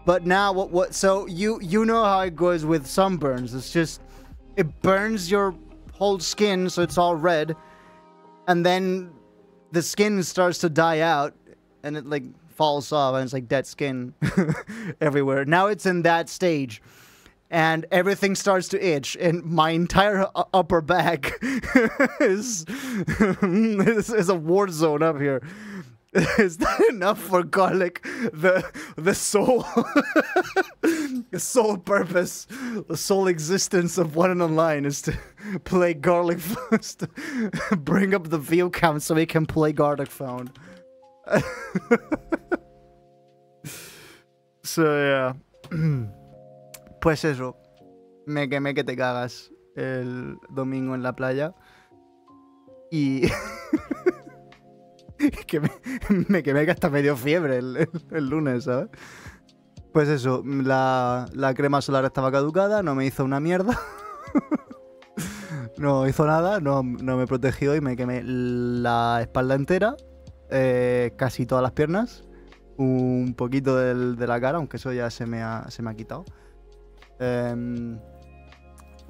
Speaker 2: But now, so you know how it goes with sunburns. It's just, it burns your whole skin so it's all red. And then the skin starts to die out and it like falls off and it's like dead skin everywhere. Now it's in that stage and everything starts to itch and my entire upper back is a war zone up here. Is that enough for garlic? The sole the sole purpose, the sole existence of One and Online is to play Garlic first. Bring up the view count so we can play Garlic Phone. So yeah. Pues eso. Me quemé que te cagas el domingo en la playa. Y que me quemé que hasta me dio fiebre el lunes, ¿sabes? Pues eso, la crema solar estaba caducada, no me hizo una mierda. No hizo nada, no me protegió y me quemé la espalda entera, casi todas las piernas, un poquito de la cara, aunque eso ya se me ha quitado.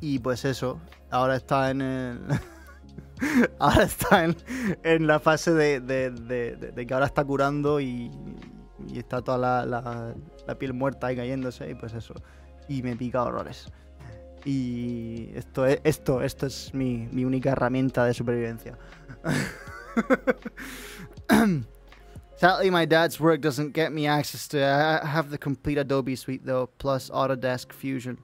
Speaker 2: Y pues eso, ahora está en el... Ahora está en la fase de que ahora está curando y está toda la piel muerta ahí cayéndose y pues eso. Y me pica horrores. Y esto es mi única herramienta de supervivencia. Sadly, my dad's work doesn't get me access to it. I have the complete Adobe suite though, plus Autodesk Fusion.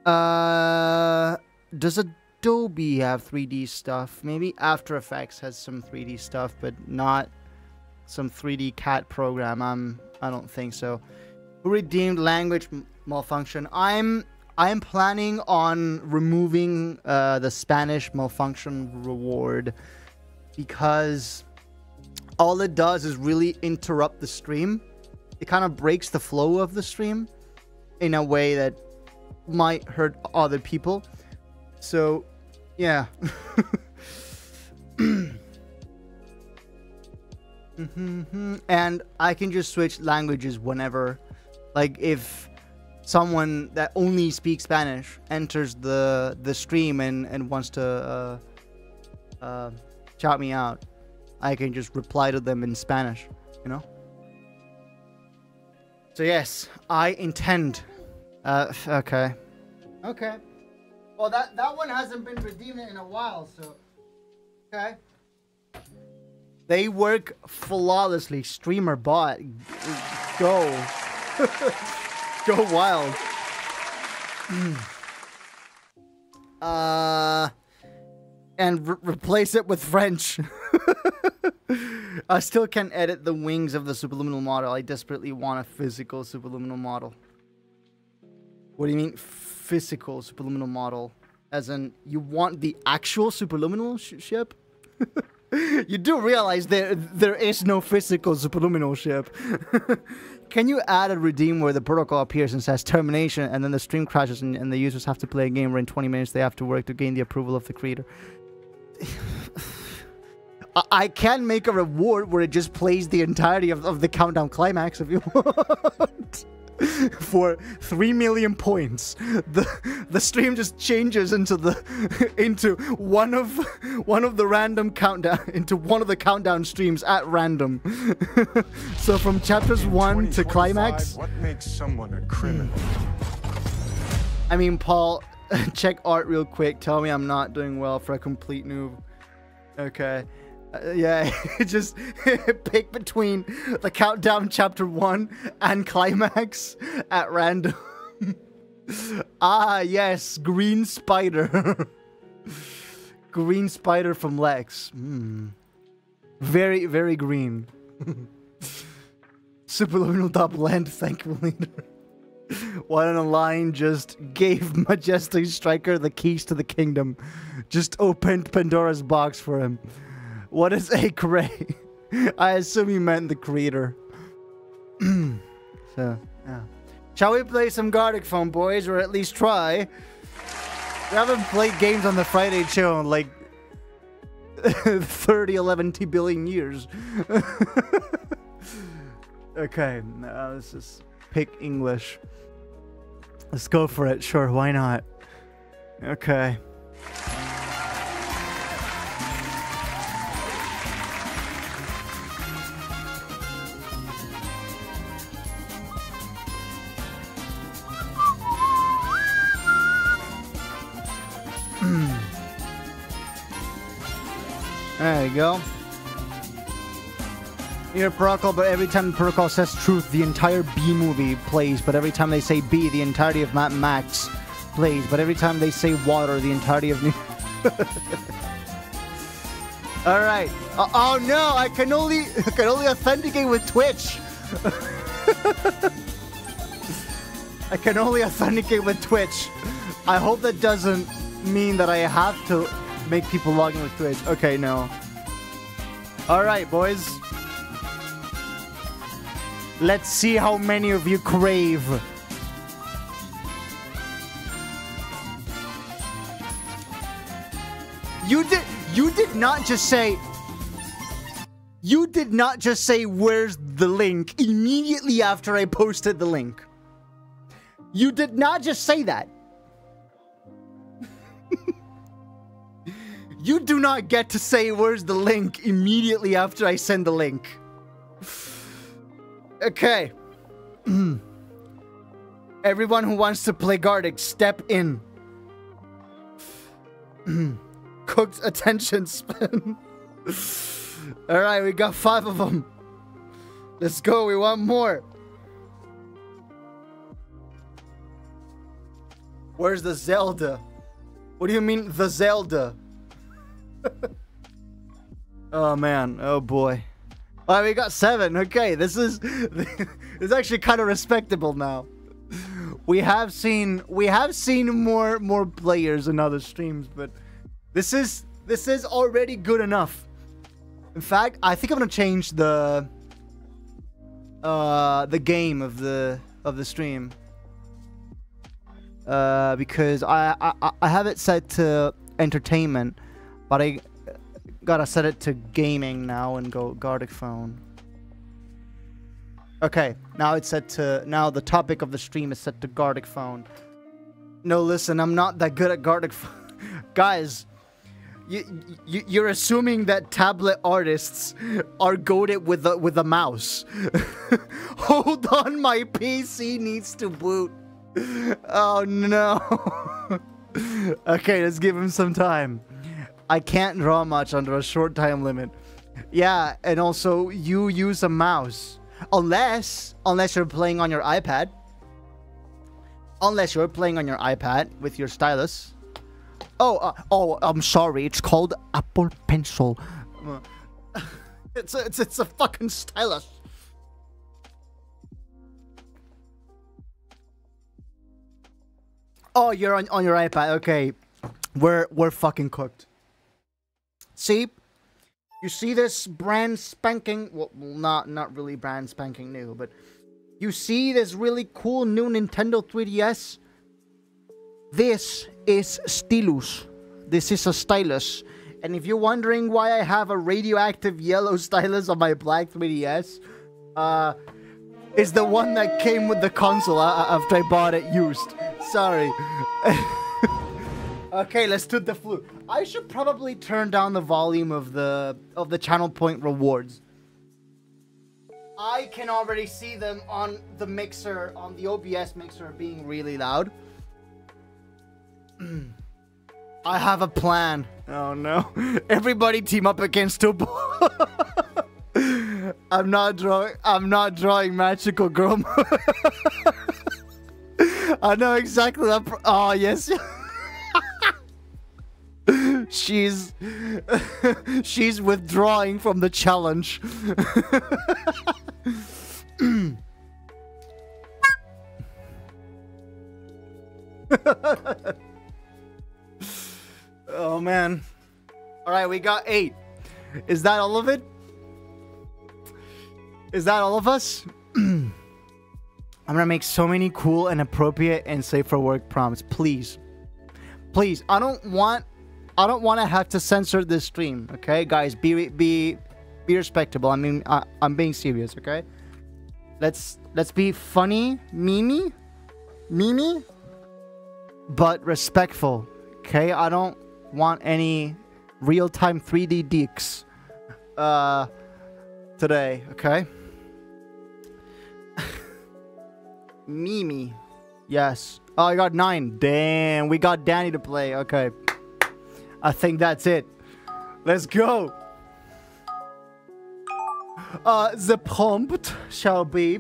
Speaker 2: Does Adobe have 3D stuff? Maybe After Effects has some 3D stuff, but not some 3D CAD program. I don't think so. Who redeemed language malfunction? I'm planning on removing the Spanish malfunction reward, because all it does is really interrupt the stream. It kind of breaks the flow of the stream in a way that might hurt other people. So, yeah. And I can just switch languages whenever. Like, if someone that only speaks Spanish enters the stream and wants to shout me out, I can just reply to them in Spanish, you know? So yes, I intend. Okay. Okay. Well, that one hasn't been redeemed in a while, so... Okay. They work flawlessly. Streamer bot. Go. Go wild. And replace it with French. I still can't edit the wings of the superluminal model. I desperately want a physical superluminal model. What do you mean, physical superluminal model? As in, you want the actual superluminal ship? You do realize there is no physical superluminal ship. Can you add a redeem where the protocol appears and says termination, and then the stream crashes and the users have to play a game where in 20 minutes they have to work to gain the approval of the creator? I can make a reward where it just plays the entirety of the countdown climax if you want. For 3 million points, the stream just changes into one of the random countdown, into one of the countdown streams at random. So from chapters 1 to climax.
Speaker 3: What makes someone a criminal?
Speaker 2: I mean, Paul, check art real quick. Tell me I'm not doing well for a complete noob. Okay. Yeah, just pick between the countdown chapter 1 and climax at random. Ah, yes, green spider. Green spider from Lex. Very, very green. Superluminal top land, thankfully. One on a line just gave Majestic Striker the keys to the kingdom. Just opened Pandora's box for him. What is a cray? I assume you meant the creator. So, yeah. Shall we play some Gartic Phone, boys, or at least try? We haven't played games on the Friday show in like 11 billion years. Okay, let's just pick English. Let's go for it. Sure, why not? Okay. There you go. You're a protocol, but every time the protocol says truth, the entire B movie plays. But every time they say B, the entirety of Mad Max plays. But every time they say water, the entirety of New. All right. Oh no! I can only authenticate with Twitch. I can only authenticate with Twitch. I hope that doesn't mean that I have to make people log in with Twitch. Okay, no. Alright, boys. Let's see how many of you crave. You did not just say... You did not just say, where's the link, immediately after I posted the link. You did not just say that. You do not get to say where's the link immediately after I send the link. Okay. Everyone who wants to play Gartic, step in. Cooked attention span. Alright, we got 5 of them. Let's go, we want more. Where's the Zelda? What do you mean, the Zelda? Oh man, oh boy. Alright, we got 7. Okay, this is it's actually kind of respectable now. We have seen more players in other streams, but this is already good enough. In fact, I think I'm gonna change the game of the stream. Because I have it set to entertainment, but I gotta set it to gaming now and go Gardic phone. Okay, now it's set to, now the topic of the stream is set to Gardic phone. No, listen, I'm not that good at Gardic phone. Guys, you're assuming that tablet artists are goated with a mouse. Hold on, my PC needs to boot. Oh no. Okay, let's give him some time. I can't draw much under a short time limit. Yeah, and also you use a mouse. Unless you're playing on your iPad. Unless you're playing on your iPad with your stylus. Oh, I'm sorry. It's called Apple Pencil. It's a fucking stylus. Oh, you're on your iPad. Okay, we're fucking cooked. See, you see this brand spanking, well, not really brand spanking new, but you see this really cool new Nintendo 3DS. This is stylus. This is a stylus. And if you're wondering why I have a radioactive yellow stylus on my black 3DS, it's the one that came with the console after I bought it used. Sorry. Okay, let's do the flute. I should probably turn down the volume of the channel point rewards. I can already see them on the mixer, on the OBS mixer, being really loud. I have a plan. Oh no. Everybody team up against Tubo. I'm not drawing magical girl. I know exactly that. Oh yes. She's withdrawing from the challenge. Oh man. All right, we got 8. Is that all of it? Is that all of us? I'm gonna make so many cool and appropriate and safe for work prompts. Please, please. I don't want to have to censor this stream. Okay, guys, be respectable. I mean, I'm being serious. Okay, let's be funny, mimi, but respectful. Okay, I don't want any real-time 3D dicks today. Okay. Mimi. Yes. Oh, I got 9. Damn, we got Danny to play. Okay. I think that's it. Let's go. The prompt shall be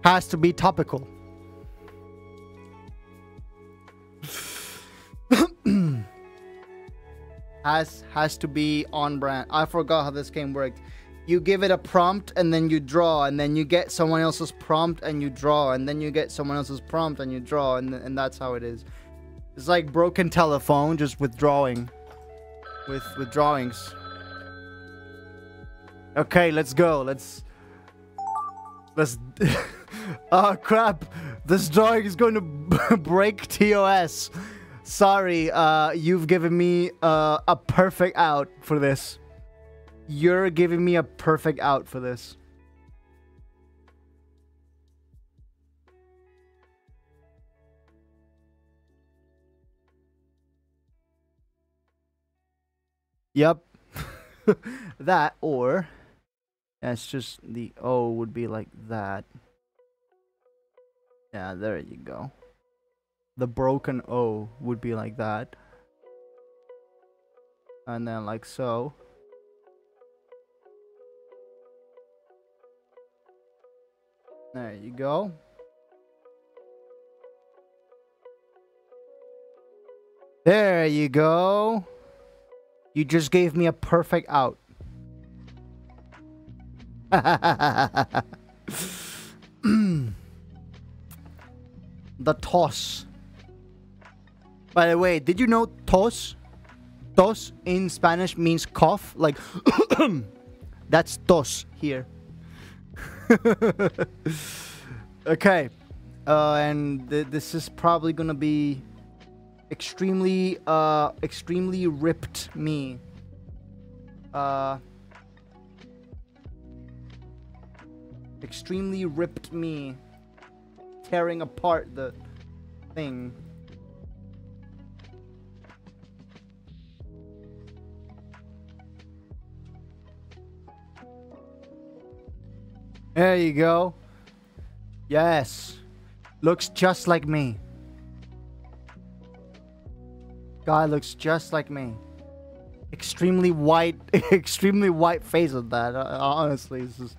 Speaker 2: has to be topical. Has to be on brand. I forgot how this game worked. You give it a prompt and then you draw, and then you get someone else's prompt and you draw, and then you get someone else's prompt and you draw, and that's how it is. It's like broken telephone, just with drawing. With drawings. Okay, let's go. Let's oh crap. This drawing is going to break TOS. Sorry, you've given me a perfect out for this. You're giving me a perfect out for this. Yep. That, or that's just the O would be like that. Yeah, there you go. The broken O would be like that. And then like so. There you go. There you go. You just gave me a perfect out. The toss. By the way, did you know tos? Tos in Spanish means cough. Like, that's tos here. Okay. And this is probably gonna be extremely ripped me. Extremely ripped me. Tearing apart the thing. There you go. Yes. Looks just like me. Guy looks just like me. Extremely white face of that. Honestly, it's just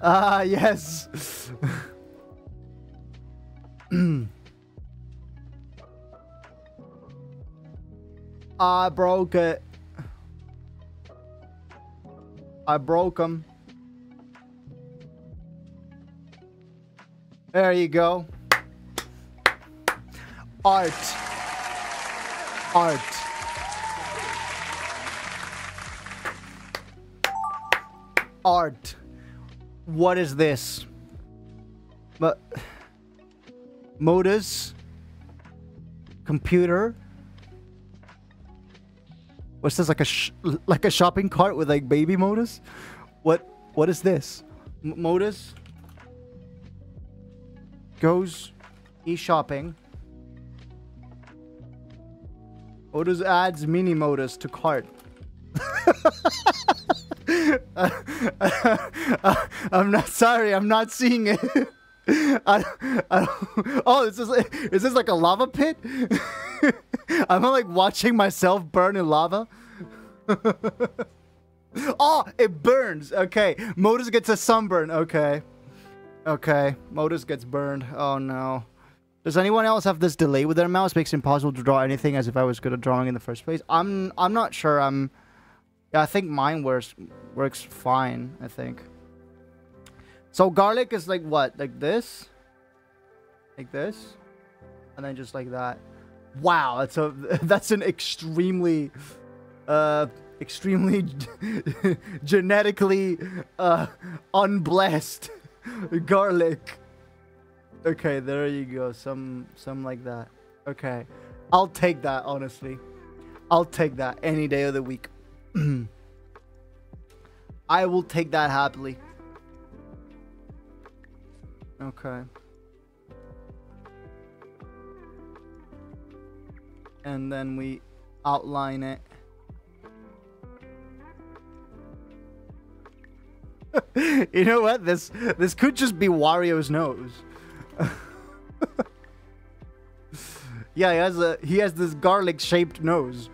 Speaker 2: yes. I broke it. I broke him. There you go. Art. Art. Art. What is this? But modus. Computer. What's this, like a shopping cart with like baby modus? What is this? Modus goes e-shopping. Modus adds mini modus to cart. I'm not sorry. I'm not seeing it. I don't, oh, is this like a lava pit? I'm like watching myself burn in lava. Oh, it burns. Okay, Modus gets a sunburn. Okay, Modus gets burned. Oh no. Does anyone else have this delay with their mouse? Makes it impossible to draw anything as if I was good at drawing in the first place. I'm not sure. Yeah, I think mine works fine. I think. So garlic is like what? Like this? Like this? And then just like that. Wow, that's an extremely genetically unblessed garlic. Okay, there you go. Some like that. Okay. I'll take that, honestly. I'll take that any day of the week. I will take that happily. Okay. And then we outline it. You know what? This could just be Wario's nose. Yeah, he has this garlic shaped nose.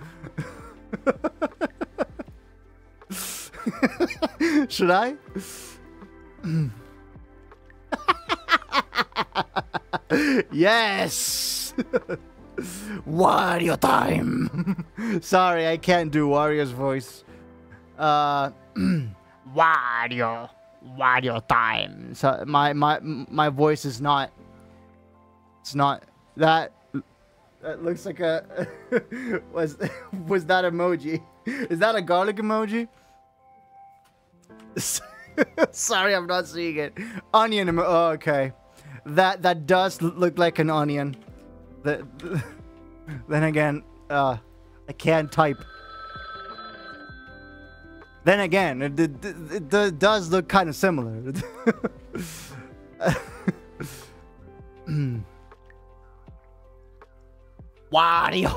Speaker 2: Should I? Yes. Wario time. Sorry, I can't do Wario's voice. Wario time. So my voice is not. It's not that. That looks like a. was that emoji? Is that a garlic emoji? Sorry, I'm not seeing it. Onion emoji. Oh, okay. That does look like an onion. Then again, I can't type. Then again, it does look kind of similar. Wario.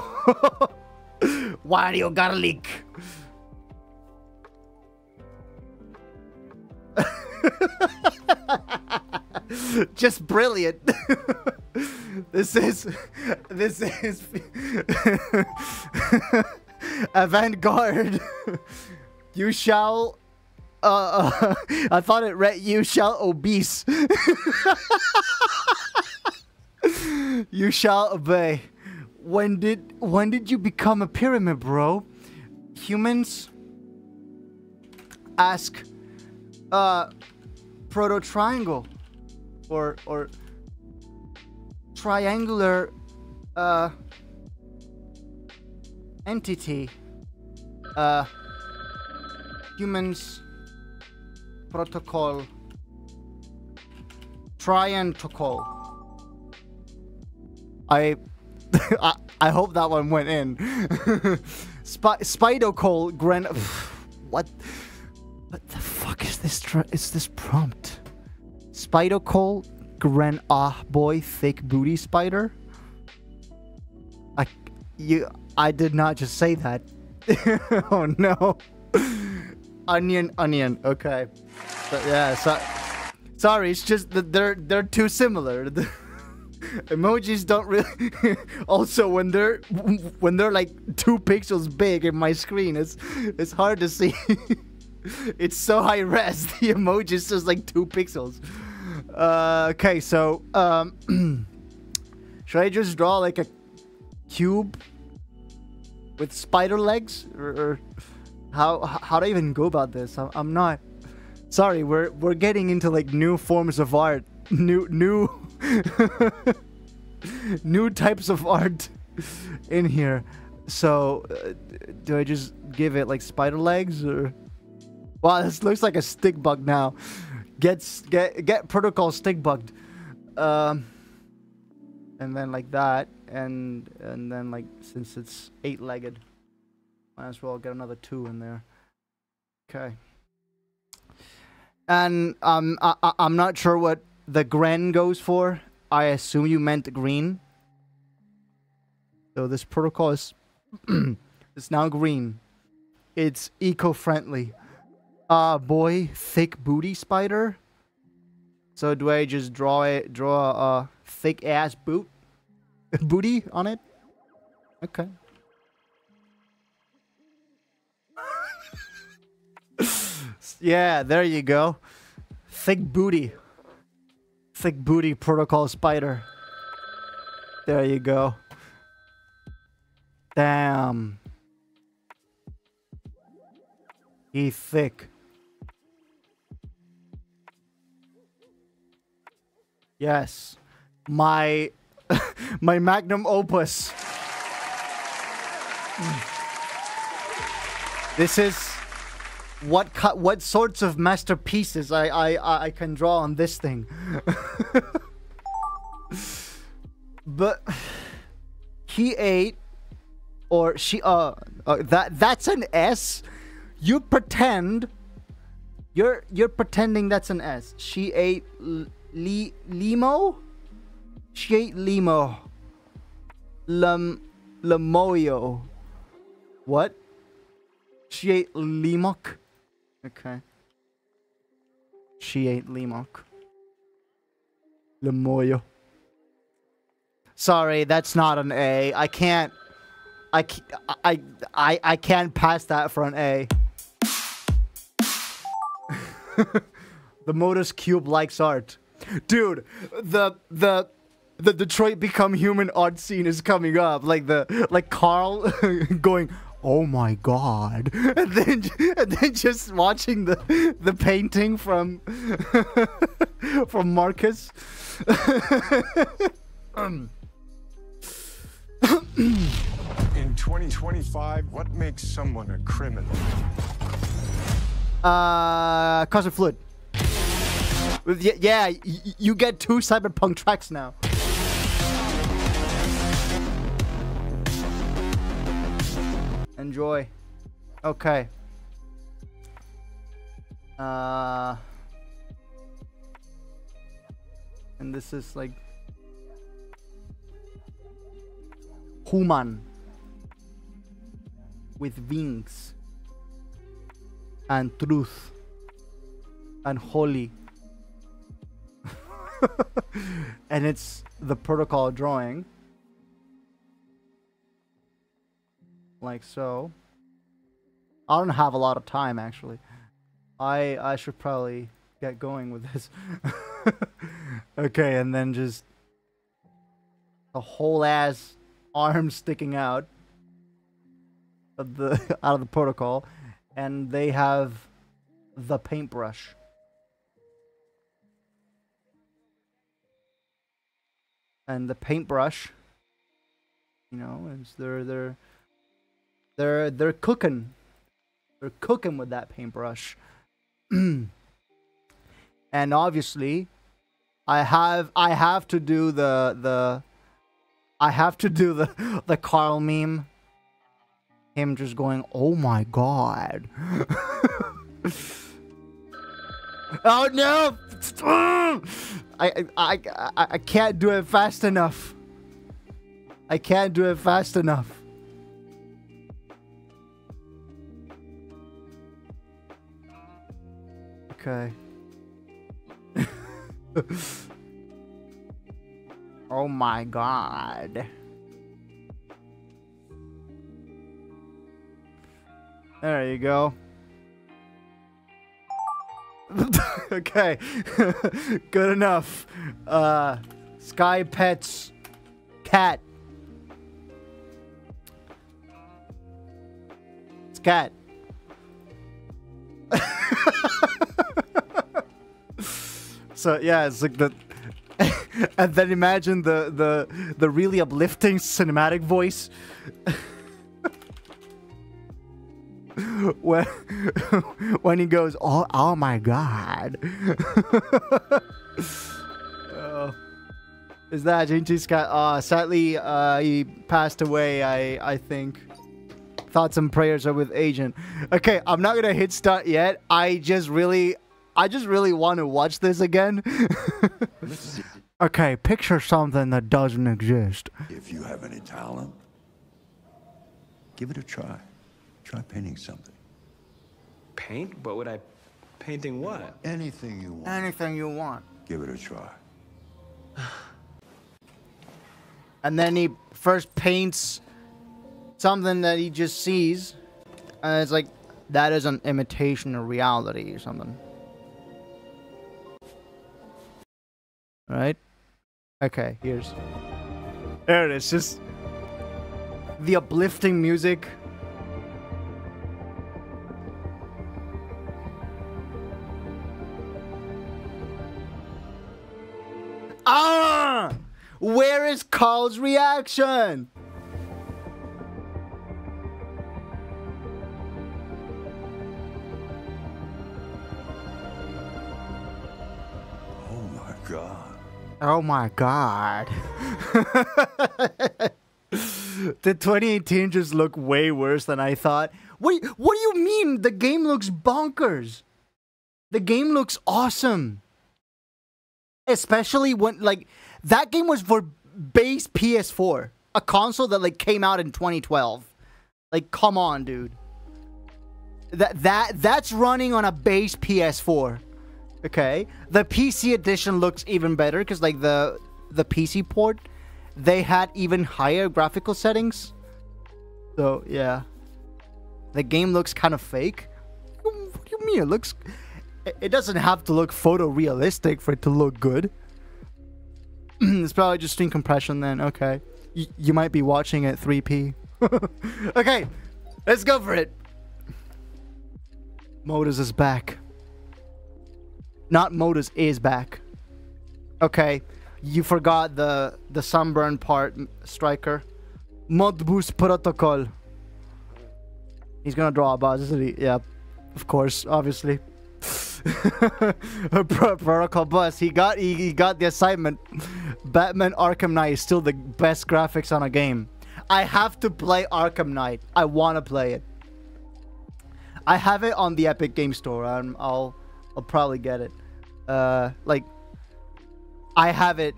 Speaker 2: Wario got a leak. Just brilliant. This is avant-garde. You shall I thought it read you shall obese. You shall obey. When did you become a pyramid, bro? Humans ask proto triangle or triangular entity. Humans protocol triantocol. I hope that one went in. Spidocol Gren. What the fuck is this? Is this prompt? Spidocol Gren boy thick booty spider. I did not just say that. Oh no. Onion. Okay. But yeah. Sorry. It's just that they're too similar. Emojis don't really. Also, when they're like 2 pixels big in my screen, it's hard to see. It's so high res. The emoji is just like 2 pixels. Okay, so should I just draw like a cube with spider legs, or how do I even go about this? I'm not. Sorry, we're getting into like new forms of art, new new types of art in here. So do I just give it like spider legs, or? Wow, this looks like a stick bug now. Get protocol stick bugged. And then like that, and then like, since it's 8-legged, might as well get another 2 in there. Okay. And I'm not sure what the Gren goes for. I assume you meant green. So this protocol is it's now green. It's eco-friendly. Boy, thick booty spider. So do I just draw a thick ass booty on it? Okay. Yeah, there you go. Thick booty protocol spider. There you go. Damn. He thick. Yes. My magnum opus. This is what sorts of masterpieces I can draw on this thing. But he ate, or she that's an S. You pretend you're pretending that's an S. She ate limo. She ate limo. Lamoyo. What? She ate limok. Okay. She ate limok. Lamoyo. Sorry, that's not an A. I can't pass that for an A. The Modus Cube likes art. Dude, the Detroit Become Human art scene is coming up. Like Carl going, "Oh my god," and then just watching the painting from from Marcus.
Speaker 3: In 2025, what makes someone a criminal?
Speaker 2: Cosmic Fluid. Yeah, you get 2 cyberpunk tracks now. Enjoy. Okay. And this is like human with wings and truth and holy. And it's the protocol drawing like so. I don't have a lot of time actually. I should probably get going with this. Okay, and then just a whole ass arm sticking out of the out of the protocol, and they have the paintbrush. And the paintbrush, you know, is they're cooking. They're cooking with that paintbrush. And obviously I have to do the Carl meme. Him just going, "Oh my god." Oh no! I can't do it fast enough. I can't do it fast enough. Okay. Oh my god. There you go. Okay. Good enough. Sky Pets cat. It's cat. So yeah, it's like the and then imagine the really uplifting cinematic voice. when he goes, oh my god. Is that Jinchi Scott? Sadly, he passed away. I think. Thoughts and prayers are with Agent. Okay, I'm not gonna hit start yet. I just really want to watch this again. Okay, picture something that doesn't exist.
Speaker 4: If you have any talent, give it a try. Try painting something.
Speaker 5: Paint? But would I... Painting what?
Speaker 4: Anything you want.
Speaker 2: Anything you want.
Speaker 4: Give it a try.
Speaker 2: And then he first paints something that he just sees. And it's like, that is an imitation of reality or something. Right? Okay, here's... There it is, just... the uplifting music. Ah! Where is Carl's reaction?
Speaker 4: Oh my god.
Speaker 2: Oh my god. Did 2018 just look way worse than I thought? What do you mean? The game looks bonkers. The game looks awesome. Especially when, like, that game was for base PS4. A console that, like, came out in 2012. Like, come on, dude. That's running on a base PS4. Okay? The PC edition looks even better because, like, the PC port, they had even higher graphical settings. So, yeah. The game looks kind of fake. What do you mean? It looks... It doesn't have to look photorealistic for it to look good. It's probably just screen compression then. Okay. You might be watching at 3p. Okay. Let's go for it. Modus is back. Not Modus is back. Okay. You forgot the sunburn part, Striker. Modbus protocol. He's gonna draw a buzz, isn't he? Yeah. Of course. Obviously. Protocol bus. He got the assignment. Batman Arkham Knight is still the best graphics on a game. I have to play Arkham Knight. I want to play it. I have it on the Epic Game Store. I'll probably get it. Like, I have it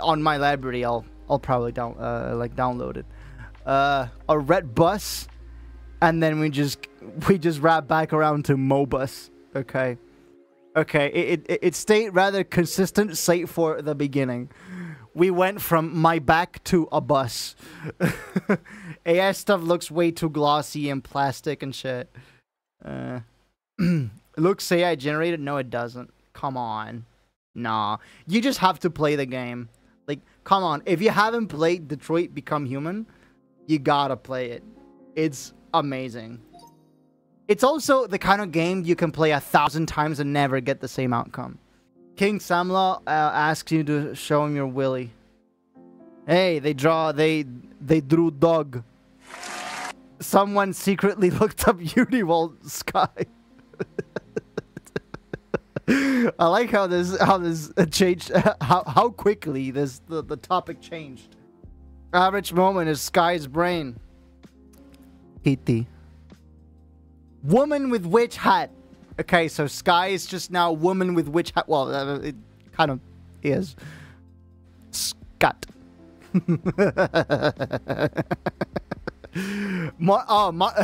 Speaker 2: on my library. I'll probably download it. a red bus, and then we just wrap back around to Mobus. Okay. Okay, it stayed rather consistent, save for the beginning. We went from my back to a bus. AI stuff looks way too glossy and plastic and shit. Looks AI generated? No, it doesn't. Come on. Nah. You just have to play the game. Like, come on. If you haven't played Detroit Become Human, you gotta play it. It's amazing. It's also the kind of game you can play 1,000 times and never get the same outcome. King Samla asks you to show him your willy. Hey, they drew dog. Someone secretly looked up Uniwall Sky. I like how this changed, how quickly the topic changed. Average moment is Sky's brain. Kitty. Woman with witch hat. Okay, so Sky is just now woman with witch hat. Well, it kind of is. Scott.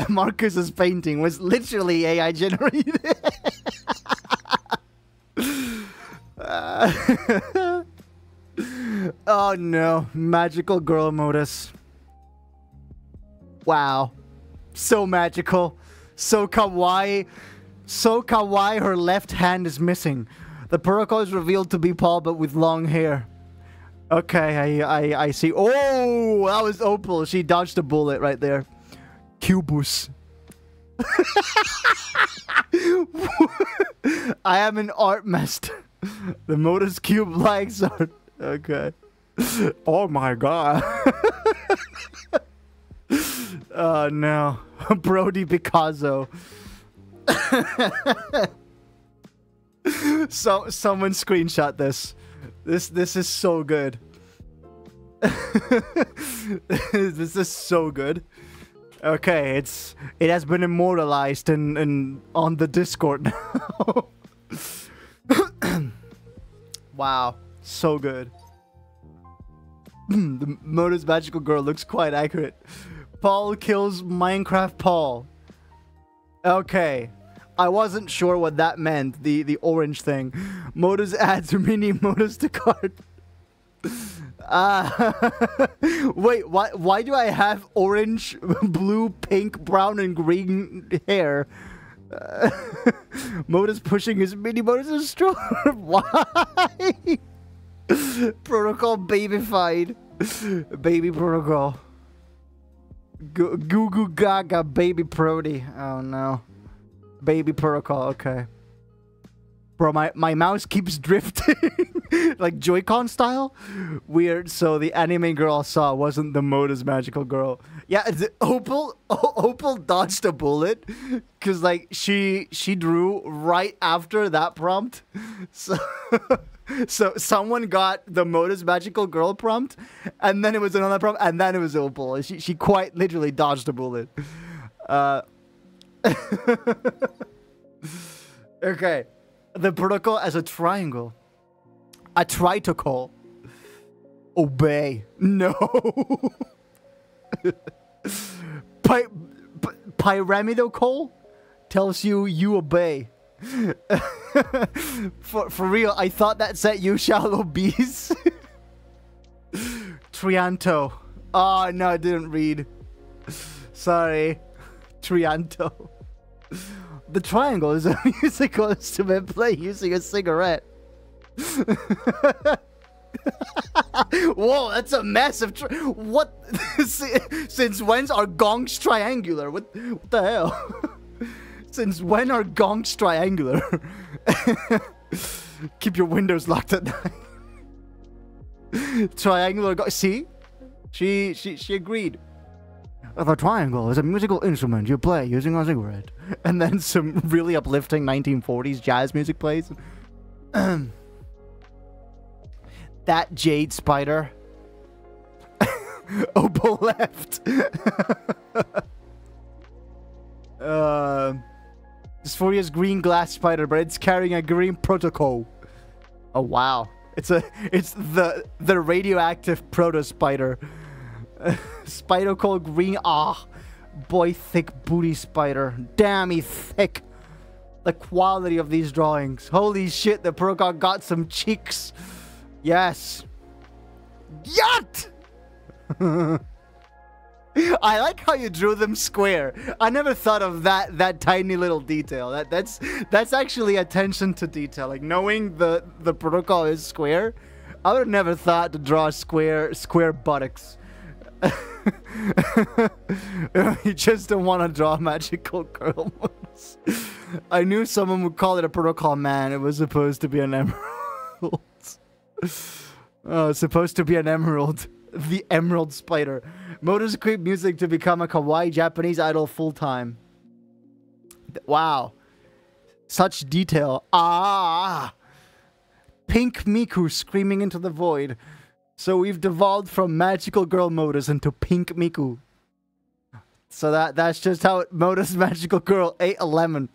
Speaker 2: Marcus's painting was literally AI generated. Oh no, magical girl modus. Wow, so magical. So kawaii, her left hand is missing. The protocol is revealed to be Paul, but with long hair. Okay, I see. Oh, that was Opal. She dodged a bullet right there. Cubus. I am an art master. The Modus Cube likes art. Okay. Oh my god. Oh no. Brody Picasso. So someone screenshot this. This is so good. This is so good. Okay, it has been immortalized in on the Discord now. Wow, so good. The Modus magical girl looks quite accurate. Paul kills Minecraft Paul. Okay. I wasn't sure what that meant, the orange thing. Modus adds mini Modus to cart. Wait, why do I have orange, blue, pink, brown, and green hair? Modus pushing his mini Modus is strong. Why? Protocol babyfied. Baby protocol. Goo goo gaga baby prody. Oh no. Baby protocol, okay. Bro, my mouse keeps drifting. Like Joy-Con style? Weird, so the anime girl I saw wasn't the Modus magical girl. Yeah, Opal dodged a bullet. Cause like she drew right after that prompt. So someone got the Modus magical girl prompt, and then it was another prompt, and then it was Opal. She quite literally dodged a bullet. Okay. The protocol as a triangle. A tritocol. Obey. No. Pyramidocol tells you obey. For real, I thought that said you shall obese. Trianto. Oh, no, I didn't read. Sorry. Trianto. The triangle is a musical instrument played using a cigarette. Whoa, that's a massive what? Since when's are gongs triangular? What the hell? Since when are gongs triangular? Keep your windows locked at night. Triangular see? She agreed. The triangle is a musical instrument you play using a cigarette. And then some really uplifting 1940s jazz music plays. That jade spider. Opal left. Dysphoria's green glass spider, but it's carrying a green protocol. Oh wow. It's the radioactive proto spider. Spider called green. Ah, boy, thick booty spider. Damn, he thick. The quality of these drawings. Holy shit, the protocol got some cheeks. Yes. Yacht! I like how you drew them square. I never thought of that tiny little detail. That's actually attention to detail. Like knowing the protocol is square, I would have never thought to draw square buttocks. You just don't want to draw magical girl ones. I knew someone would call it a protocol man. It was supposed to be an emerald. Oh, it's supposed to be an emerald. The emerald spider. Modus create music to become a kawaii Japanese idol full time. Wow. Such detail. Ah. Pink Miku screaming into the void. So we've devolved from magical girl Modus into Pink Miku. So that's just how Modus magical girl ate a lemon.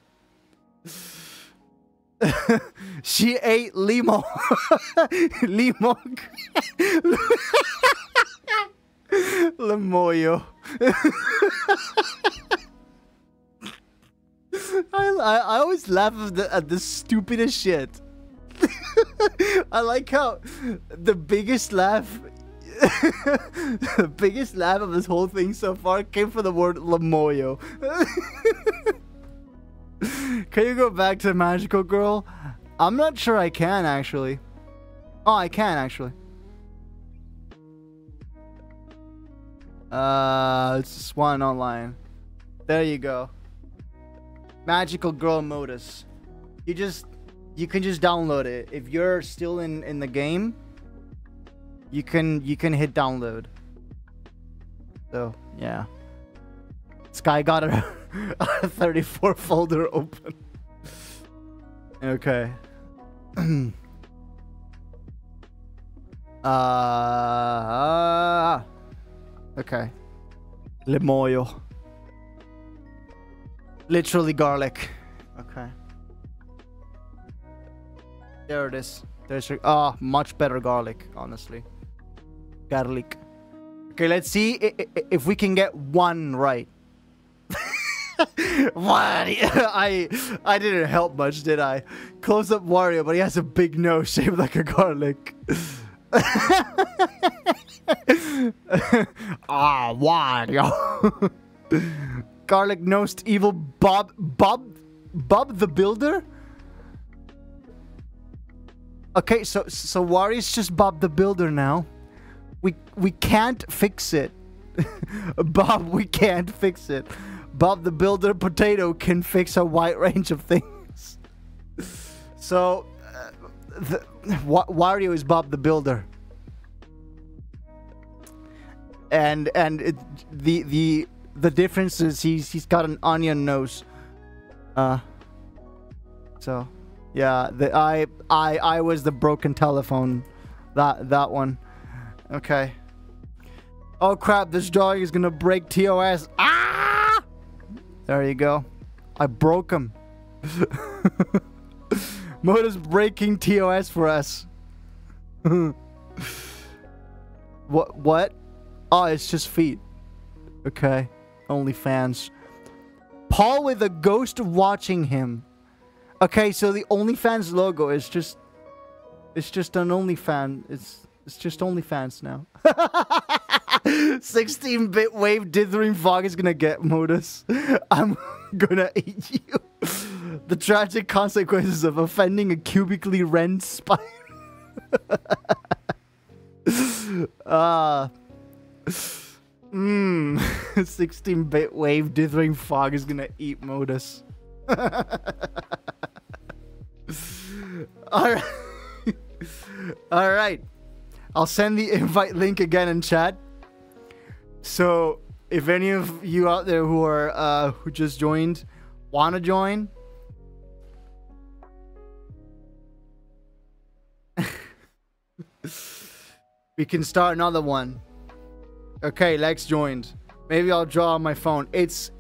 Speaker 2: She ate limo. Limo. Lemoyo. I always laugh at the stupidest shit. I like how the biggest laugh the biggest laugh of this whole thing so far came from the word Lemoyo. Can you go back to Magical Girl? I'm not sure I can actually. Oh, I can actually. It's Swan Online. There you go. Magical Girl Modus. You can just download it. If you're still in the game, you can hit download. So yeah. Sky got a 34 folder open. Okay. Okay. Lemoyo. Literally garlic. Okay. There it is. There's much better garlic, honestly. Garlic. Okay, let's see if we can get one right. What? I didn't help much, did I? Close up Wario, but he has a big nose shaped like a garlic. Wario. Garlic nosed evil Bob the Builder? Okay, so Wario's just Bob the Builder now. We can't fix it. Bob, we can't fix it. Bob the Builder Potato can fix a wide range of things. So, Wario is Bob the Builder. And the difference is he's got an onion nose. So, yeah, I was the broken telephone. That one. Okay. Oh crap, this drawing is gonna break TOS. Ah! There you go. I broke him. Modus breaking TOS for us. What? Oh, it's just feet. Okay. OnlyFans. Paul with a ghost watching him. Okay, so the OnlyFans logo is just... It's just an OnlyFan. It's just OnlyFans now. 16-bit wave dithering fog is gonna get Modus. I'm gonna eat you. The tragic consequences of offending a cubically rent spider. 16-bit wave dithering fog is gonna eat Modus. Alright. Alright. I'll send the invite link again in chat. So if any of you out there who are who just joined wanna join, we can start another one. Okay, Lex joined. Maybe I'll draw on my phone. It's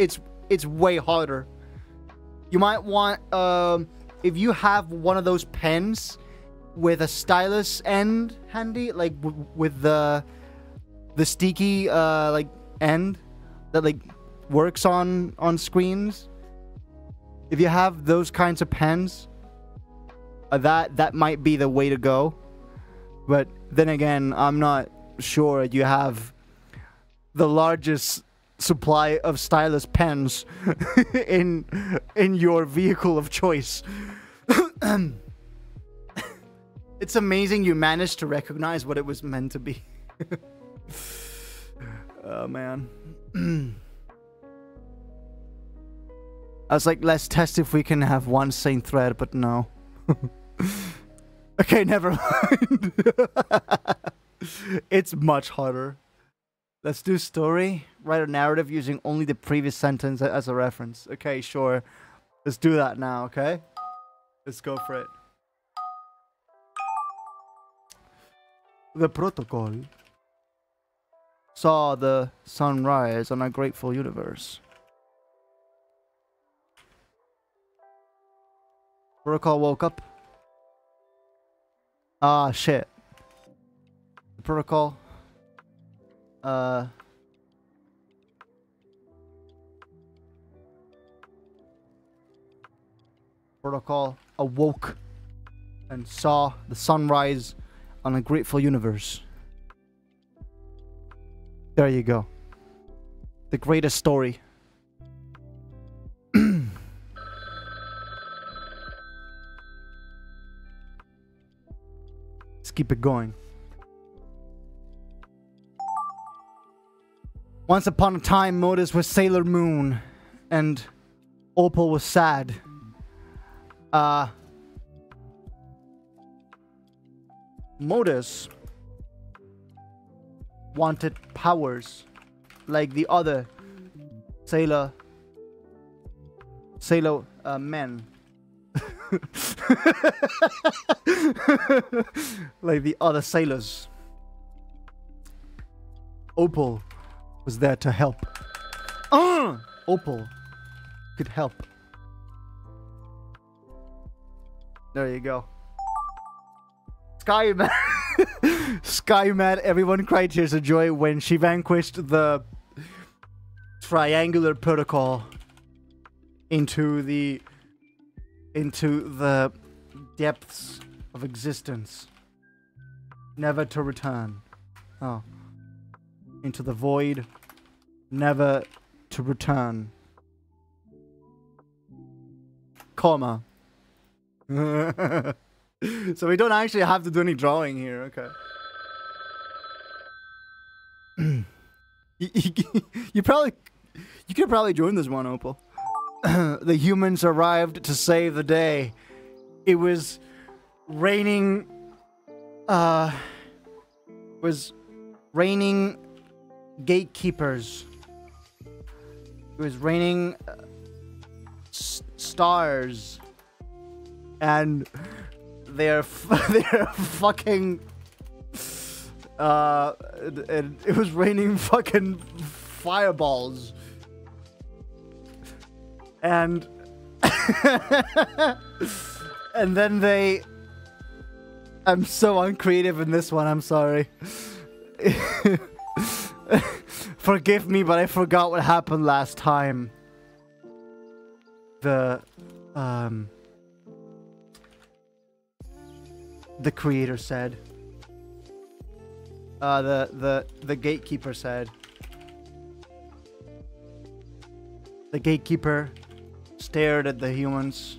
Speaker 2: way harder. You might want if you have one of those pens with a stylus end handy, like with the the sticky like end that like works on screens. If you have those kinds of pens, that might be the way to go. But then again, I'm not sure you have the largest supply of stylus pens in your vehicle of choice. It's amazing you managed to recognize what it was meant to be. Oh man. I was like, let's test if we can have one same thread, but no. Okay, never mind. It's much harder. Let's do story. Write a narrative using only the previous sentence as a reference. Okay, sure. Let's do that now, okay? Let's go for it. The protocol saw the sunrise on a grateful universe. Protocol woke up. Ah, shit. The protocol. Protocol awoke and saw the sunrise on a grateful universe. There you go. The greatest story. Let's keep it going. Once upon a time, Modus was Sailor Moon, and Opal was sad. Modus wanted powers like the other sailor men. Like the other sailors. Opal was there to help. Opal could help. There you go. Sky met everyone cried tears of joy when she vanquished the triangular protocol into the depths of existence, never to return. Oh. Into the void, never to return. Comma. So we don't actually have to do any drawing here, okay. You could probably join this one, Opal. The humans arrived to save the day. It was raining gatekeepers. It was raining stars, and they're fucking it was raining fucking fireballs, and and then I'm so uncreative in this one, I'm sorry. Forgive me, but I forgot what happened last time. The creator said. The gatekeeper said. The gatekeeper stared at the humans.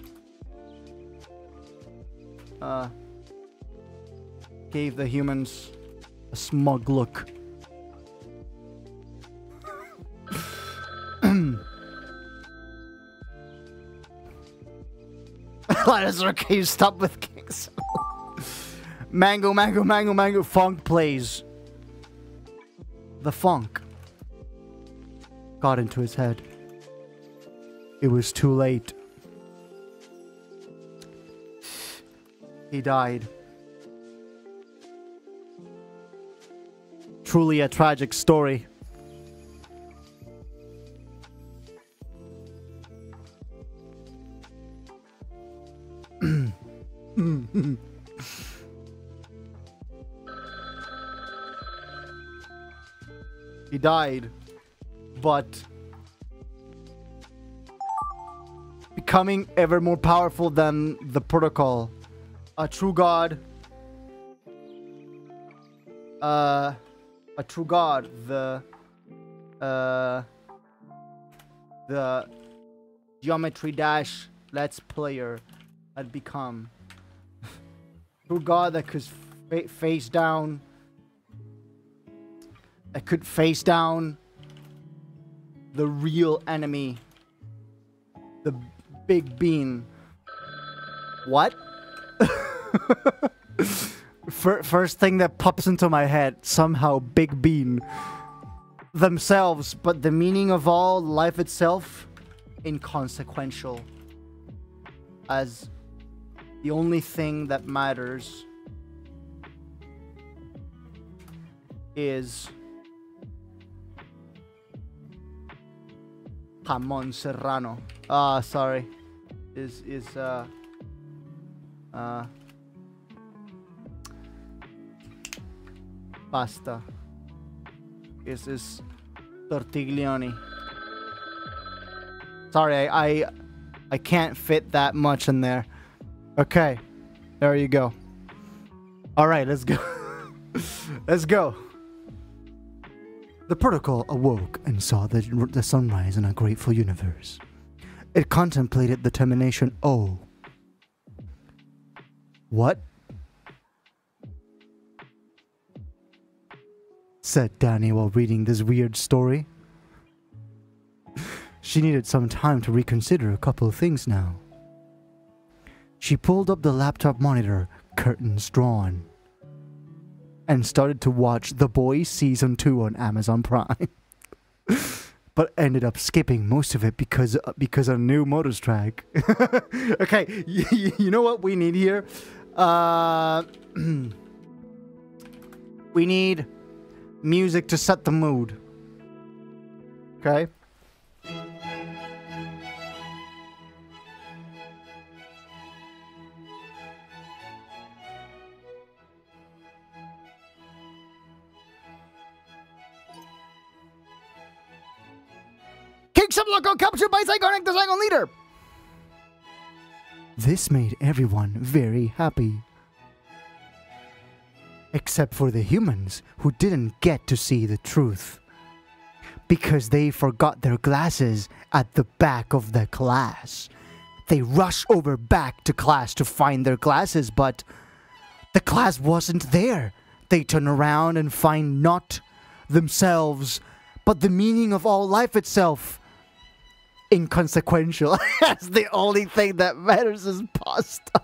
Speaker 2: Gave the humans a smug look. Okay, stop with kicks. Mango, mango, mango, mango. Funk plays. The funk got into his head. It was too late. He died. Truly a tragic story. He died, but becoming ever more powerful than the protocol. A true god. A true god. The Geometry Dash Let's Player had become. True god that could face down. That could face down the real enemy. The Big Bean. What? First thing that pops into my head, somehow Big Bean themselves, but the meaning of all life itself, inconsequential. As the only thing that matters is jamón serrano. Sorry. Pasta. Is tortiglioni. Sorry, I can't fit that much in there. Okay. There you go. Alright, let's go. Let's go. The protocol awoke and saw the sunrise in a grateful universe. It contemplated the termination. Oh. What? Said Danny while reading this weird story. She needed some time to reconsider a couple of things now. She pulled up the laptop monitor, curtains drawn, and started to watch The Boys Season 2 on Amazon Prime. But ended up skipping most of it because a new modus track. Okay, you know what we need here? We need music to set the mood. Okay? Some local captured by Psychonic, the Psycho leader. This made everyone very happy. Except for the humans who didn't get to see the truth. Because they forgot their glasses at the back of the class. They rushed over back to class to find their glasses, but the class wasn't there. They turn around and find not themselves, but the meaning of all life itself. Inconsequential. That's the only thing that matters is pasta.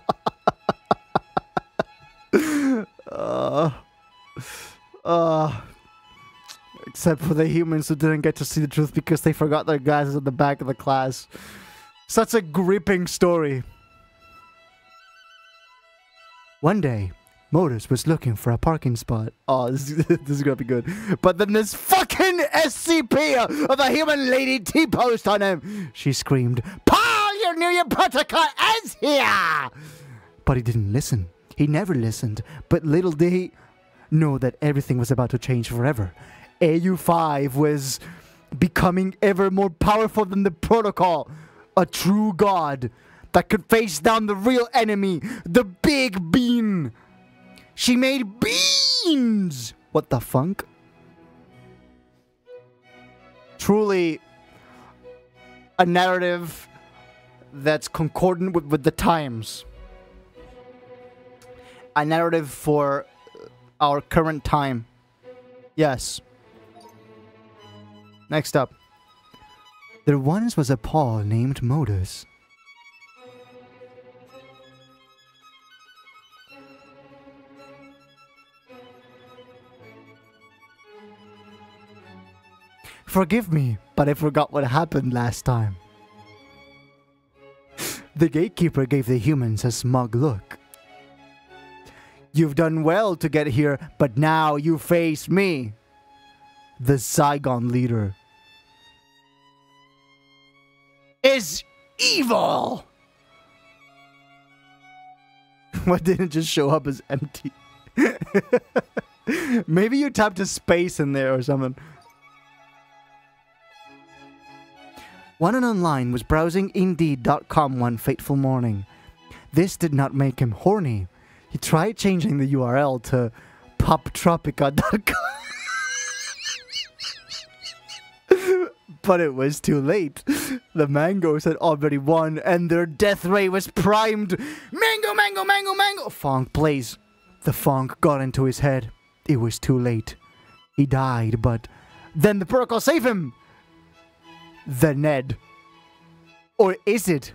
Speaker 2: Except for the humans who didn't get to see the truth because they forgot their glasses at the back of the class. Such a gripping story. One day, Modus was looking for a parking spot. Oh, this is gonna be good. But then this fucking SCP of a human lady T-posed on him. She screamed, "Paul, your new protocol is here!" But he didn't listen. He never listened. But little did he know that everything was about to change forever. AU5 was becoming ever more powerful than the protocol. A true god that could face down the real enemy, the Big Bean. She made beans! What the funk? Truly a narrative that's concordant with the times. A narrative for our current time. Yes. Next up. There once was a Paul named Modus. Forgive me, but I forgot what happened last time. The gatekeeper gave the humans a smug look. You've done well to get here, but now you face me, the Saigon leader. Is evil! What didn't just show up as empty? Maybe you tapped a space in there or something. One online was browsing Indeed.com one fateful morning. This did not make him horny. He tried changing the URL to poptropica.com. But it was too late. The mangoes had already won, and their death ray was primed. Mango, mango, mango, mango! Funk plays. The funk got into his head. It was too late. He died, but then the protocol saved him. The Ned. Or is it?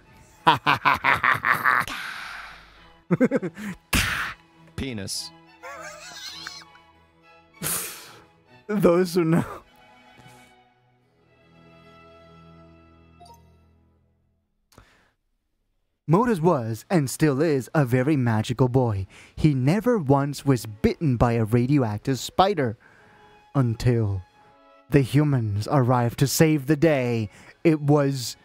Speaker 6: Penis.
Speaker 2: Those who know. Modus was, and still is, a very magical boy. He never once was bitten by a radioactive spider. Until the humans arrived to save the day. It was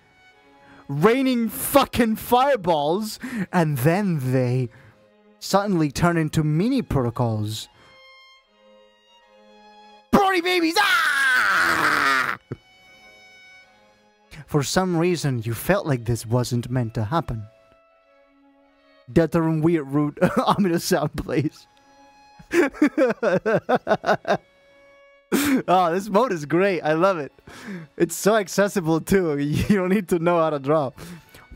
Speaker 2: raining fucking fireballs, and then they suddenly turned into mini protocols. Brody babies! Ah! For some reason, you felt like this wasn't meant to happen. That and weird root ominous sound plays. Oh, this mode is great. I love it. It's so accessible too. You don't need to know how to draw.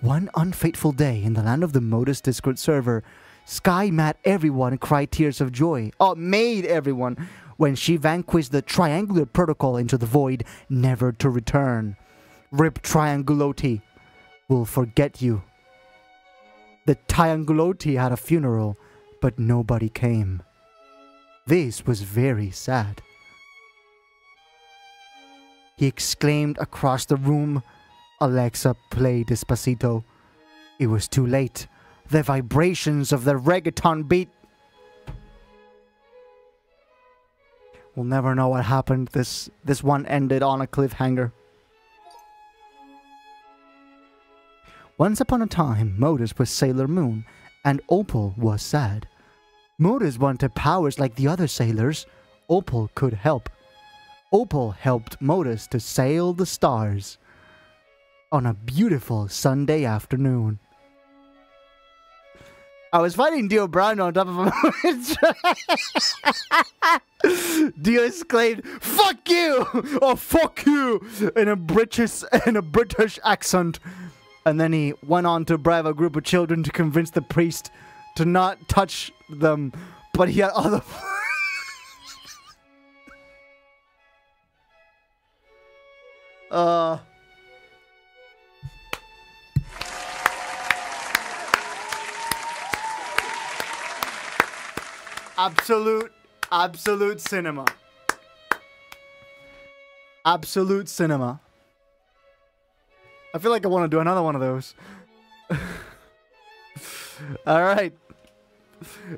Speaker 2: One unfateful day in the land of the Modus Discord server, Sky made everyone cry tears of joy. Oh, made everyone when she vanquished the triangular protocol into the void, never to return. Rip Triangulotti. Will forget you. The Triangulotti had a funeral, but nobody came. This was very sad. He exclaimed across the room, Alexa, play Despacito. It was too late. The vibrations of the reggaeton beat. We'll never know what happened. This one ended on a cliffhanger. Once upon a time, Modus was Sailor Moon, and Opal was sad. Modus wanted powers like the other sailors. Opal could help. Opal helped Modus to sail the stars on a beautiful Sunday afternoon. I was fighting Dio Brown on top of a Dio exclaimed, "Fuck you!" or "Fuck you!" in a British accent. And then he went on to bribe a group of children to convince the priest to not touch them. But he had other... Absolute cinema. Absolute cinema. I feel like I want to do another one of those. Alright.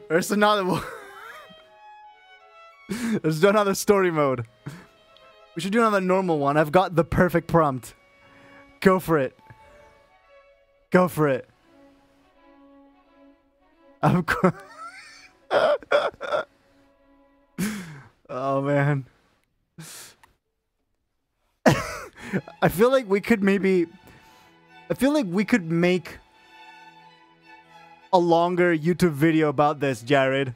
Speaker 2: There's another one. Let's do another story mode. We should do another normal one. I've got the perfect prompt. Go for it. Go for it. Oh, man. I feel like we could maybe... I feel like we could make a longer YouTube video about this, Jared.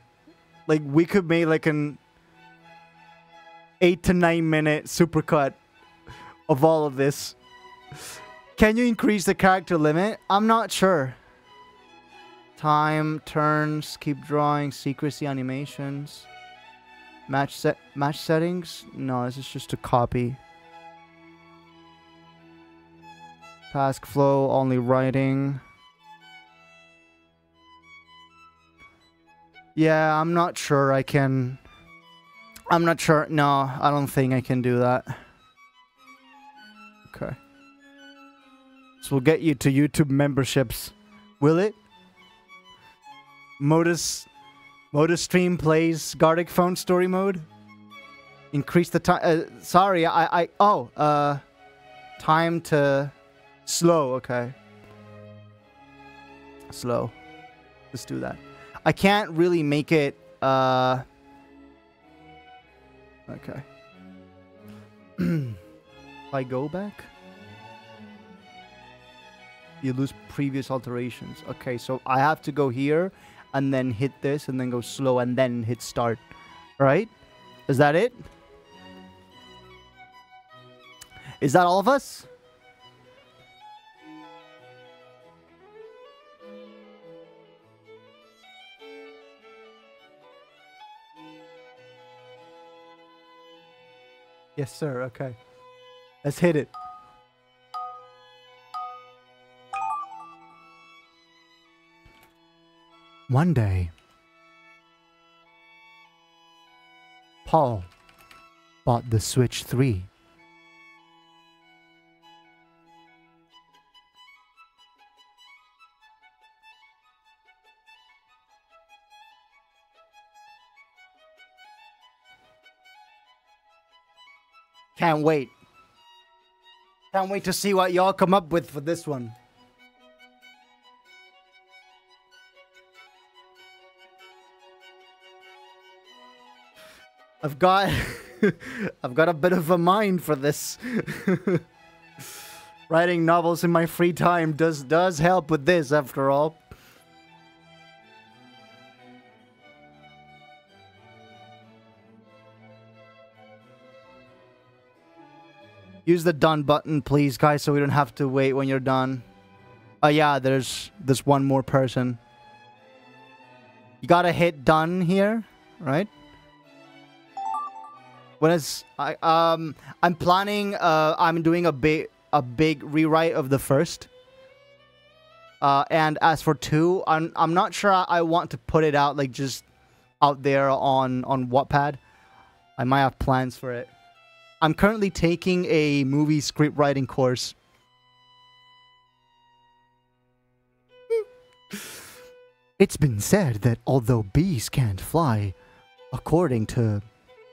Speaker 2: Like, we could make like an 8 to 9 minute supercut of all of this. Can you increase the character limit? I'm not sure. Time, turns, keep drawing, secrecy, animations. Match settings? No, this is just a copy. Task flow, only writing. Yeah, I'm not sure I can... I'm not sure. No, I don't think I can do that. Okay. So we'll get you to YouTube memberships. Will it? Modus stream plays Gardic phone story mode. Increase the time. Sorry, time to slow. Okay. Slow. Let's do that. I can't really make it. Okay. If I go back. You lose previous alterations. Okay, so I have to go here and then hit this and then go slow and then hit start. Right? Is that it? Is that all of us? Yes, sir. Okay. Let's hit it. One day, Paul bought the Switch 3. Can't wait. Can't wait to see what y'all come up with for this one. I've got I've got a bit of a mind for this. Writing novels in my free time does help with this, after all. Use the done button, please, guys, so we don't have to wait when you're done. Oh yeah, there's one more person. You gotta hit done here, right? When is I'm planning I'm doing a big rewrite of the first. And as for 2, I'm not sure I want to put it out like just out there on Wattpad. I might have plans for it. I'm currently taking a movie script writing course. It's been said that although bees can't fly, according to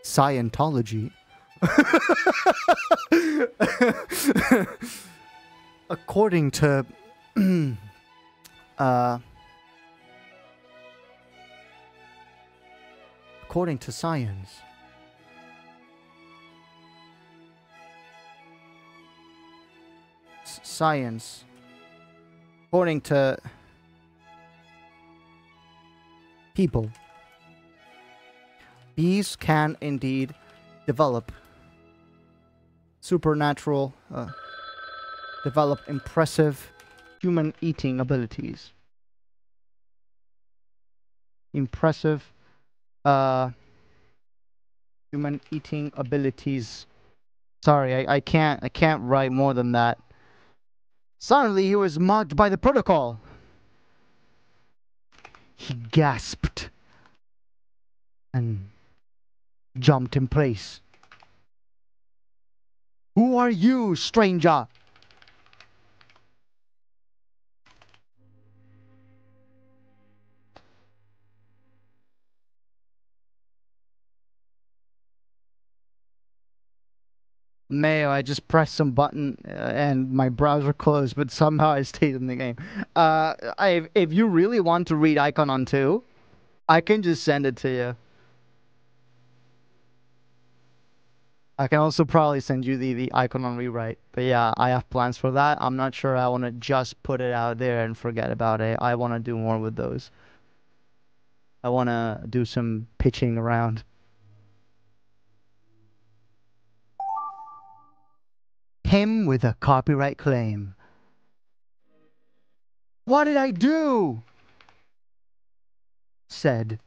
Speaker 2: Scientology, according to according to science, according to people, bees can indeed develop supernatural, develop impressive human eating abilities. Impressive human eating abilities. Sorry, I can't write more than that. Suddenly he was mugged by the protocol. He gasped and jumped in place. Who are you, stranger? Mayo, I just some button and my browser closed, but somehow I stayed in the game. If you really want to read Icon on 2, I can just send it to you. I can also probably send you the Icon on rewrite. But yeah, I have plans for that. I'm not sure I want to just put it out there and forget about it. I want to do more with those. I want to do some pitching around. Him with a copyright claim. What did I do? Said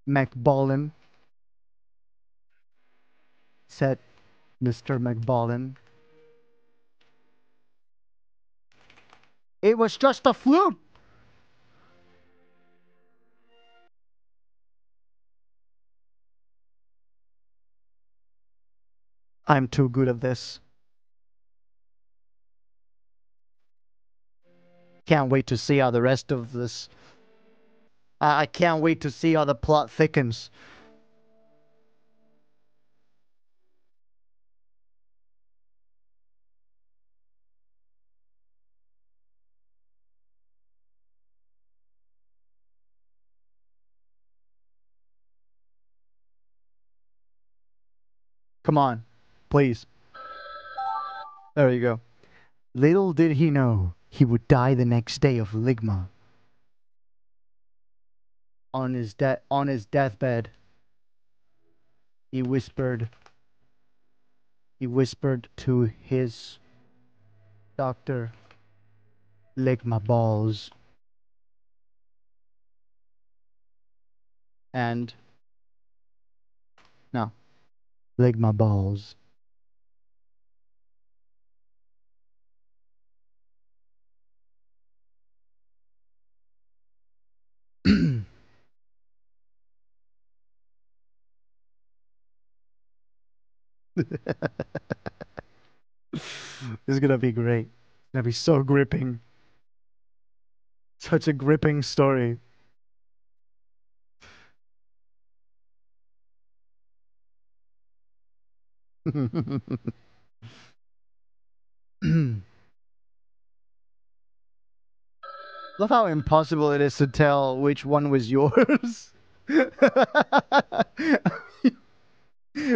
Speaker 2: McBallin. Said Mr. McBallin. It was just a fluke. I'm too good at this. Can't wait to see how the rest of this... I can't wait to see how the plot thickens. Come on, please. There you go. Little did he know he would die the next day of ligma. On his deathbed, he whispered to his doctor, "Lick my balls." And no, lick my balls. It's gonna be great. It's gonna be so gripping. Such a gripping story. Love how impossible it is to tell which one was yours.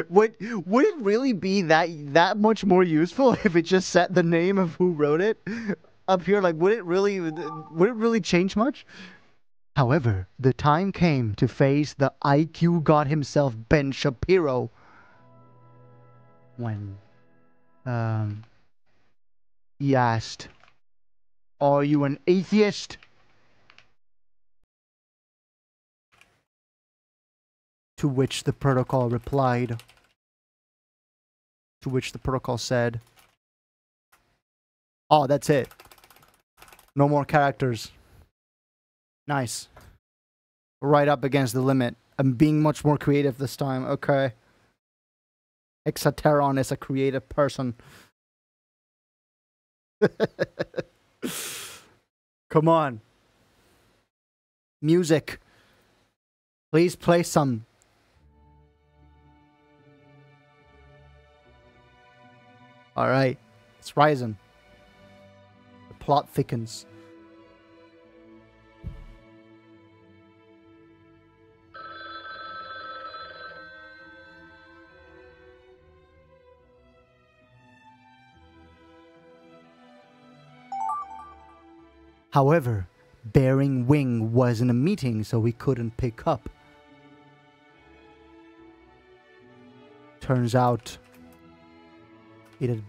Speaker 2: Would it really be that much more useful if it just set the name of who wrote it up here? Like, would it really change much? However, the time came to face the IQ god himself, Ben Shapiro, when he asked, "Are you an atheist?" To which the protocol replied. To which the protocol said, "Oh, that's it. No more characters. Nice. Right up against the limit. I'm being much more creative this time. Okay. Exateron is a creative person." Come on. Music. Please play some. Alright. It's rising. The plot thickens. However, Bearing Wing was in a meeting, so we couldn't pick up. Turns out he had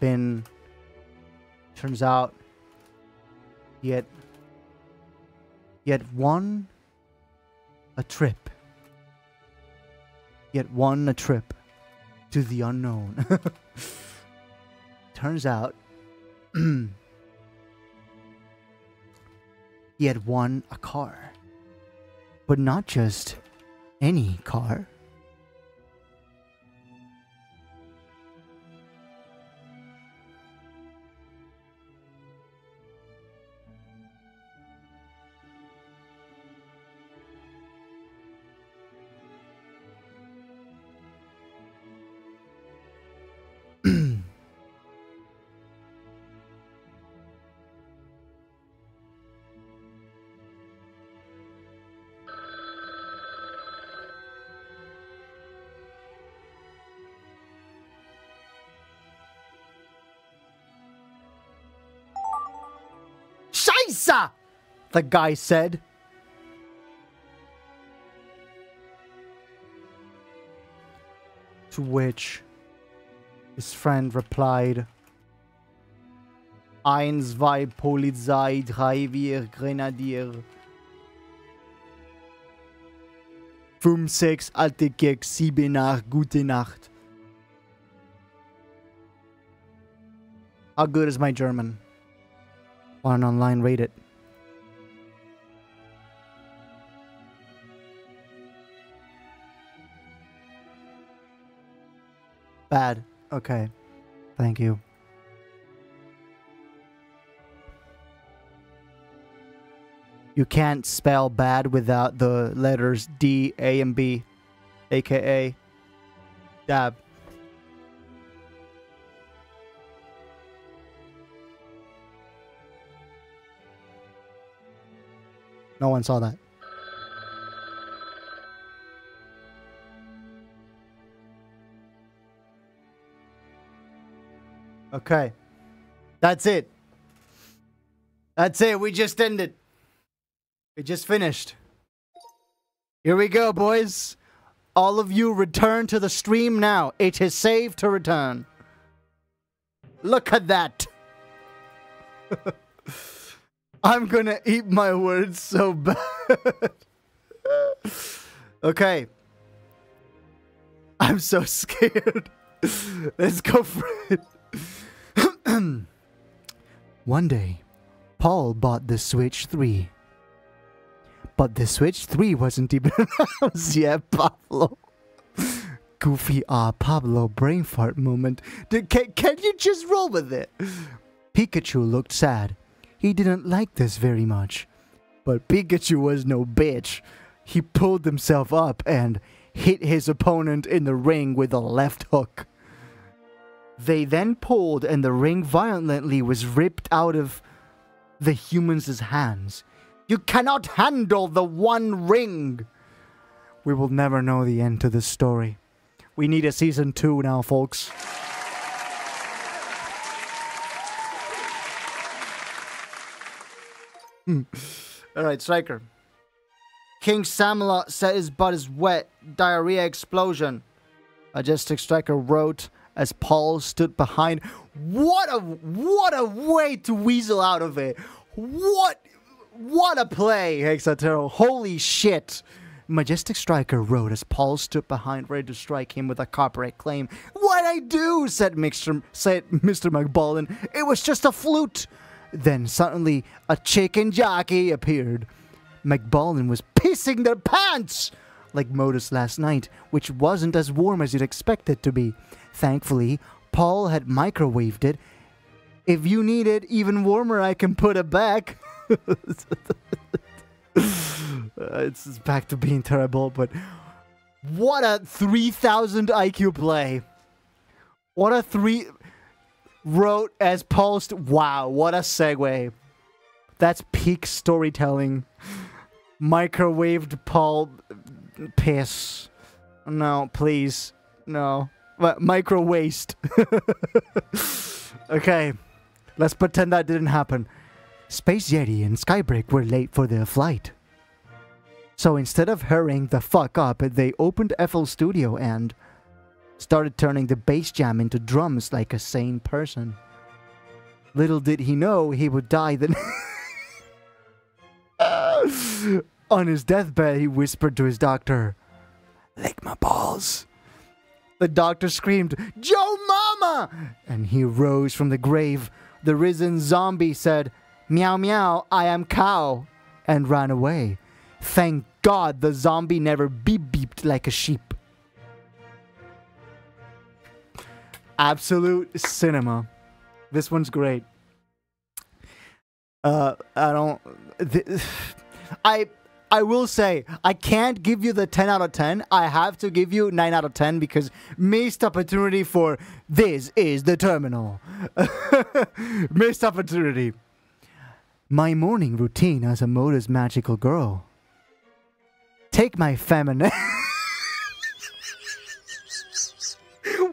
Speaker 2: won a trip. He had won a trip to the unknown. Turns out he had won a car. But not just any car. Scheisse! The guy said. To which his friend replied, "Eins, zwei, Polizei, drei, vier, Grenadier. 5, 6, alte Keks, 7, 8, gute Nacht." How good is my German? Want an online rate it? Bad. Okay. Thank you. You can't spell bad without the letters D, A, and B. AKA dab. No one saw that. Okay. That's it. That's it. We just ended. We just finished. Here we go, boys. All of you return to the stream now. It is safe to return. Look at that. I'm gonna eat my words so bad. Okay. I'm so scared. Let's go for it. One day, Paul bought the Switch 3. But the Switch 3 wasn't even announced yet, Pablo. Goofy Pablo brain fart moment. Can you just roll with it? Pikachu looked sad. He didn't like this very much. But Pikachu was no bitch. He pulled himself up and hit his opponent in the ring with a left hook. They then pulled and the ring violently was ripped out of the human's hands. You cannot handle the one ring. We will never know the end to this story. We need a season 2 now, folks. Alright, Striker. King Samalot said his butt is wet. Diarrhea explosion. Majestic Striker wrote as Paul stood behind. What a way to weasel out of it. What a play, Hexatero. Holy shit. Majestic Striker wrote as Paul stood behind, ready to strike him with a copyright claim. What'd I do? Said Mr. McBallin. It was just a flute. Then suddenly a chicken jockey appeared. McBallin was pissing their pants like Modus last night, which wasn't as warm as you'd expect it to be. Thankfully, Paul had microwaved it. If you need it even warmer, I can put it back. It's back to being terrible, but what a 3000 IQ play. What a wrote as Paul. Wow, what a segue. That's peak storytelling. Microwaved Paul piss. No, please. No. Micro waste. Okay. Let's pretend that didn't happen. Space Yeti and Skybreak were late for their flight. So instead of hurrying the fuck up, they opened FL Studio and started turning the bass jam into drums like a sane person. Little did he know he would die the On his deathbed, he whispered to his doctor, "Lick my balls." The doctor screamed, "Joe Mama!" And he rose from the grave. The risen zombie said, "Meow meow, I am cow," and ran away. Thank God the zombie never beeped like a sheep. Absolute cinema. This one's great. I will say, I can't give you the 10 out of 10. I have to give you 9 out of 10 because missed opportunity for this is the terminal. Missed opportunity. My morning routine as a Modus magical girl. Take my feminine...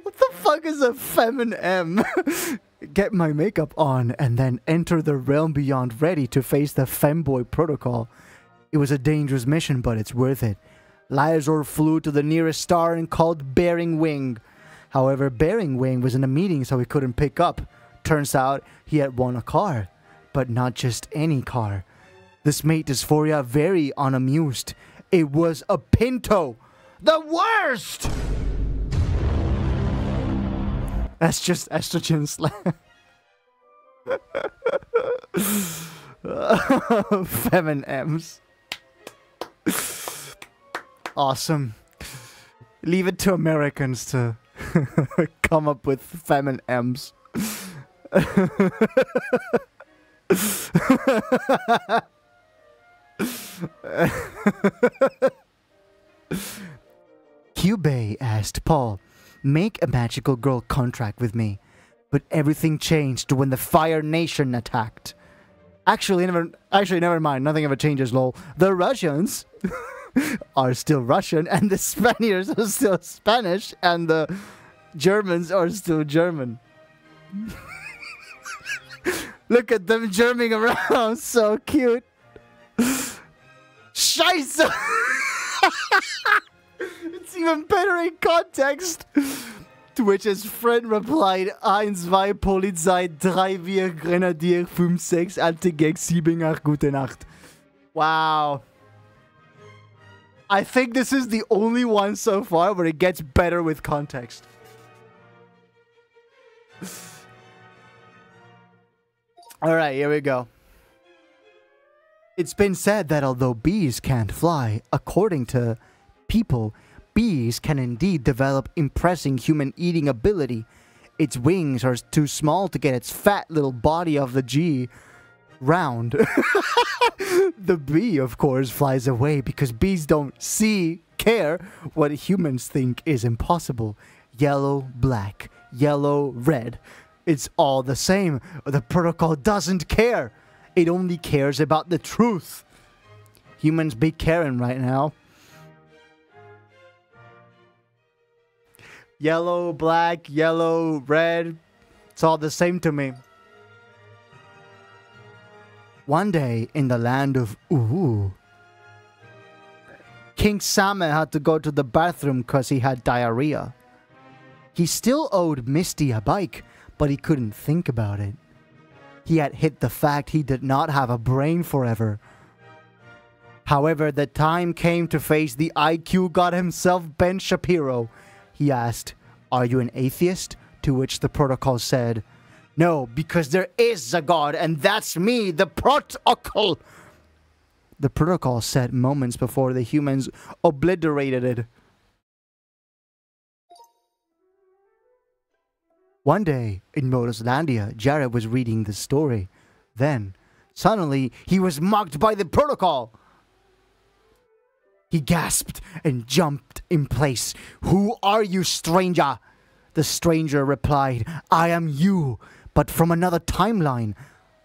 Speaker 2: What the fuck is a femin-M? Get my makeup on and then enter the realm beyond ready to face the femboy protocol. It was a dangerous mission, but it's worth it. Lyazor flew to the nearest star and called Bearing Wing. However, Bearing Wing was in a meeting, so he couldn't pick up. Turns out he had won a car, but not just any car. This made Dysphoria very unamused. It was a Pinto. The worst! That's just estrogen slang. Femin-M's. Awesome. Leave it to Americans to come up with Femin-M's. Cubey asked Paul, "Make a magical girl contract with me." But everything changed when the Fire Nation attacked. Actually, never mind. Nothing ever changes, lol. The Russians are still Russian, and the Spaniards are still Spanish, and the Germans are still German. Look at them germing around. So cute. Scheiße! It's even better in context. To which his friend replied, 1, 2, Polizei, 3, 4, Grenadier, 5, 6, Anti-Gag, 7, 8, gute Nacht. Wow. I think this is the only one so far where it gets better with context. Alright, here we go. It's been said that although bees can't fly, according to people, bees can indeed develop impressive human eating ability. Its wings are too small to get its fat little body of the G round. The bee, of course, flies away because bees don't care what humans think is impossible. Yellow, black, yellow, red. It's all the same. The protocol doesn't care. It only cares about the truth. Humans be caring right now. Yellow, black, yellow, red. It's all the same to me. One day in the land of Uwu, King Salmon had to go to the bathroom because he had diarrhea. He still owed Misty a bike, but he couldn't think about it. He had hit the fact he did not have a brain forever. However, the time came to face the IQ god himself, Ben Shapiro. He asked, "Are you an atheist?" To which the protocol said, "No, because there is a god, and that's me, the protocol." The protocol said moments before the humans obliterated it. One day, in Moduslandia, Jared was reading the story. Then, suddenly, he was mocked by the protocol. He gasped and jumped in place. "Who are you, stranger?" The stranger replied, "I am you, but from another timeline."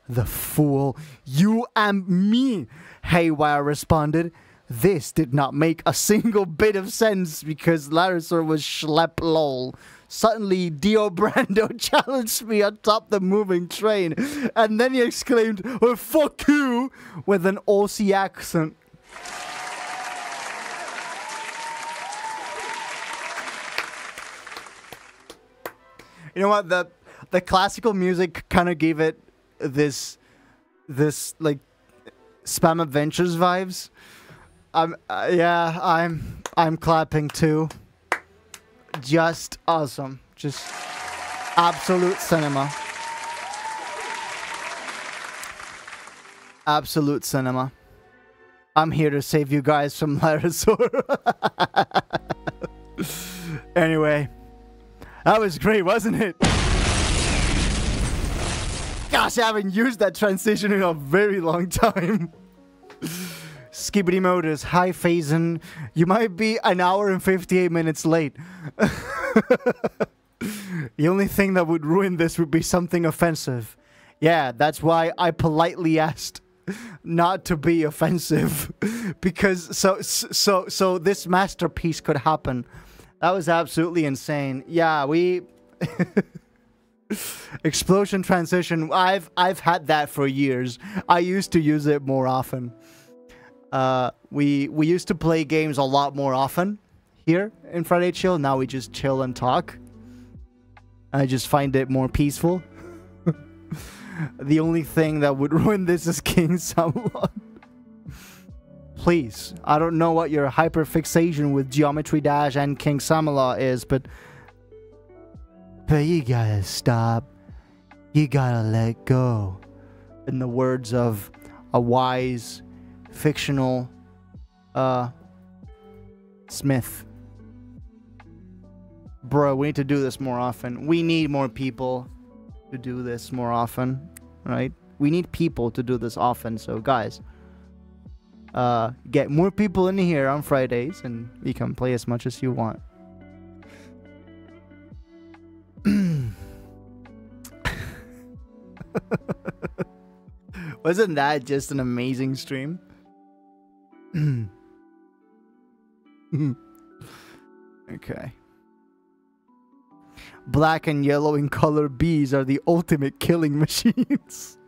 Speaker 2: The fool. "You and me," Haywire responded. This did not make a single bit of sense because Larissa was schlep lol. Suddenly, Dio Brando challenged me atop the moving train, and then he exclaimed, "Oh, fuck you," with an Aussie accent. You know what? The classical music kind of gave it this like Spam Adventures vibes. I'm clapping too. Just awesome. Just absolute cinema. Absolute cinema. I'm here to save you guys from Larasaur. Anyway. That was great, wasn't it? Gosh, I haven't used that transition in a very long time. Skibbity Modus, hi Phazon. You might be an hour and 58 minutes late. The only thing that would ruin this would be something offensive. Yeah, that's why I politely asked not to be offensive. Because so this masterpiece could happen. That was absolutely insane. Yeah, we explosion transition. I've had that for years. I used to use it more often. We used to play games a lot more often here in Friday Chill. Now we just chill and talk. I just find it more peaceful. The only thing that would ruin this is King Samlon. Please, I don't know what your hyperfixation with Geometry Dash and King Samala is, but you gotta stop. You gotta let go. In the words of a wise, fictional, Smith. Bro, we need to do this more often. We need more people to do this more often, right? We need people to do this often, so guys... get more people in here on Fridays and you can play as much as you want. Wasn't that just an amazing stream? Okay. Black and yellow in color bees are the ultimate killing machines.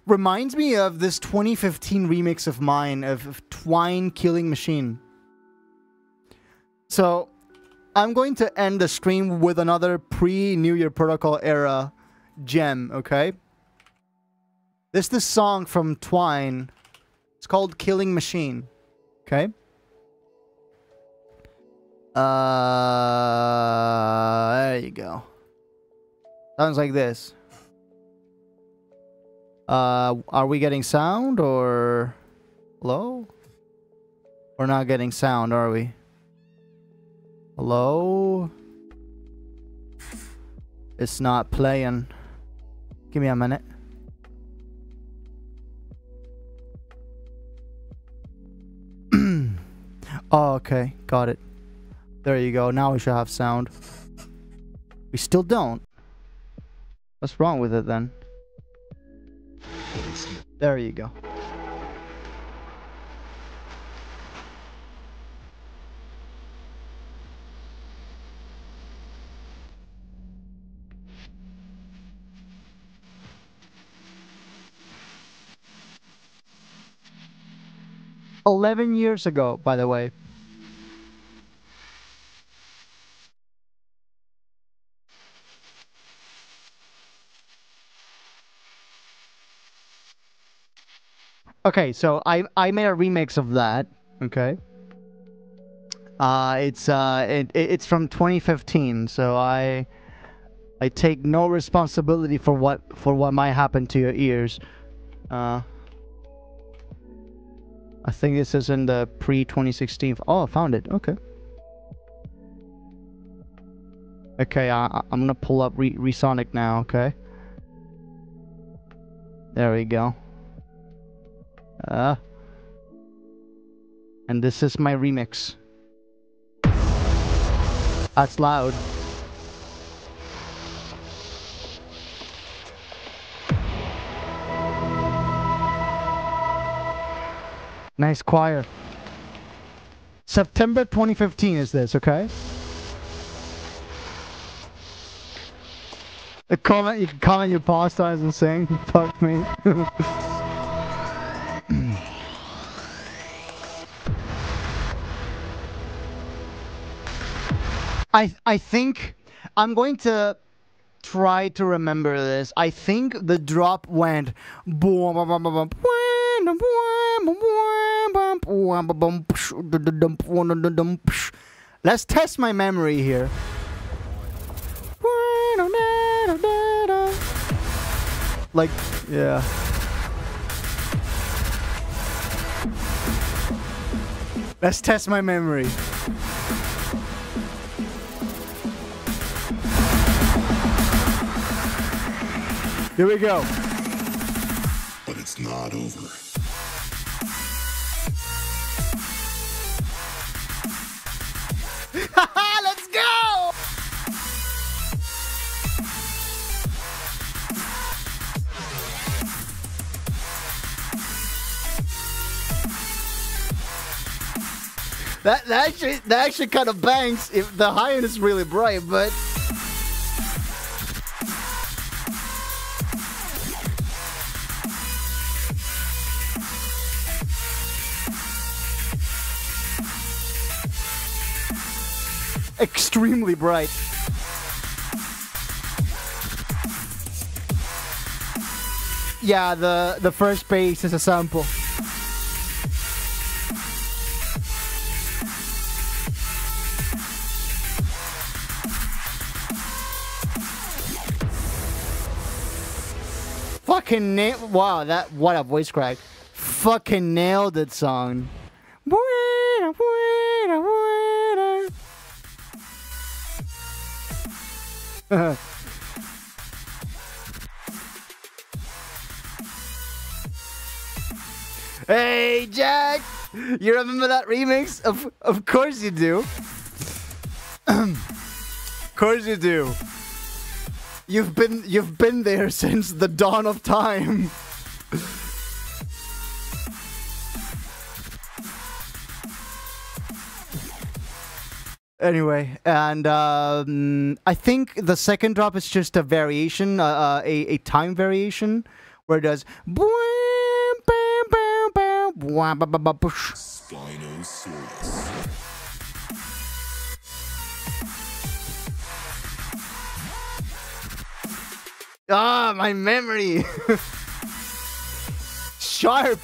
Speaker 2: Reminds me of this 2015 remix of mine of Twine Killing Machine. So, I'm going to end the stream with another pre-New Year Protocol era gem, okay? This is the song from Twine. It's called Killing Machine, okay? There you go. Sounds like this. Are we getting sound or... Hello? We're not getting sound, are we? Hello? It's not playing. Give me a minute. Oh, okay. Got it. There you go. Now we should have sound. We still don't. What's wrong with it then? There you go. $11 years ago, by the way. Okay, so I made a remix of that. Okay. It's from 2015, so I take no responsibility for what might happen to your ears. I think this is in the pre-2016. Oh, I found it. Okay. Okay, I'm gonna pull up Resonic now. Okay. There we go. And this is my remix. That's loud. Nice choir. September 2015 is this, okay? You can comment your pastimes and sing. Fuck me. I think I'm going to try to remember this. I think the drop went let's test my memory here. Like, yeah. Let's test my memory. Here we go.
Speaker 3: But it's not over.
Speaker 2: Let's go! That actually kind of bangs if the high end is really bright, but extremely bright. Yeah, the first bass is a sample. Fucking wow, what a voice crack. Fucking nailed it song. Hey Jack, you remember that remix? Of course you do. Of course you do. You've been there since the dawn of time. Anyway, and I think the second drop is just a variation, a time variation, where it does. Ah, my memory. Sharp.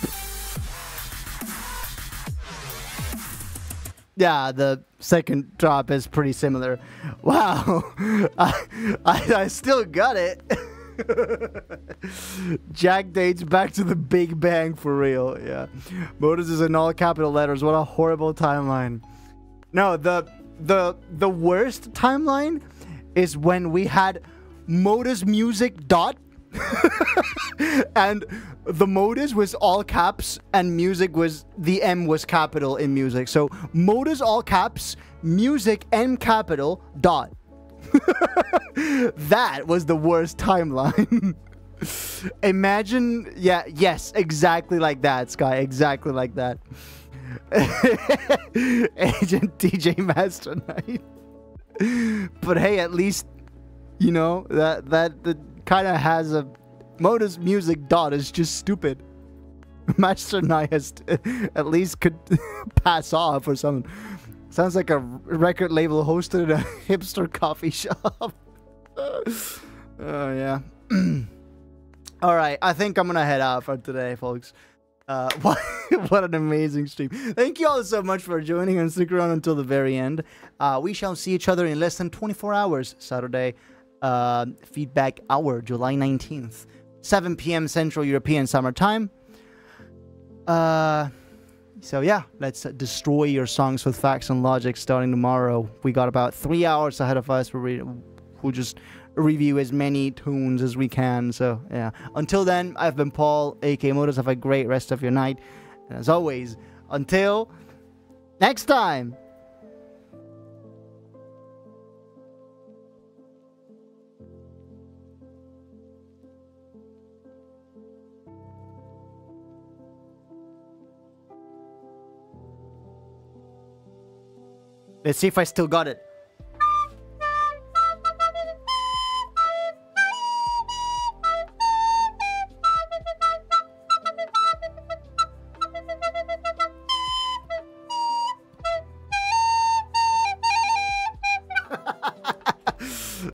Speaker 2: Yeah, the second drop is pretty similar. Wow, I still got it. Jack dates back to the Big Bang for real. Yeah, Modus is in all capital letters. What a horrible timeline. No, the worst timeline is when we had Modus music dot. And the Modus was all caps and music was, the M was capital in music. So Modus all caps, music M capital dot. That was the worst timeline. Imagine, yeah, yes, exactly like that, Sky, exactly like that. Agent DJ Master Knight. But hey, at least, you know, that kind of has a Modus music dot is just stupid. Master Knight has at least could pass off or something. Sounds like a record label hosted in a hipster coffee shop. Oh yeah. All right, I think I'm gonna head out for today, folks. What an amazing stream. Thank you all so much for joining and stick around until the very end. We shall see each other in less than 24 hours, Saturday. Feedback hour, July 19th, 7 p.m. Central European Summer Time. So yeah, let's destroy your songs with facts and logic starting tomorrow. We got about 3 hours ahead of us. We'll just review as many tunes as we can. So yeah, until then, I've been Paul, aka Modus. Have a great rest of your night. And as always, until next time. Let's see if I still got it.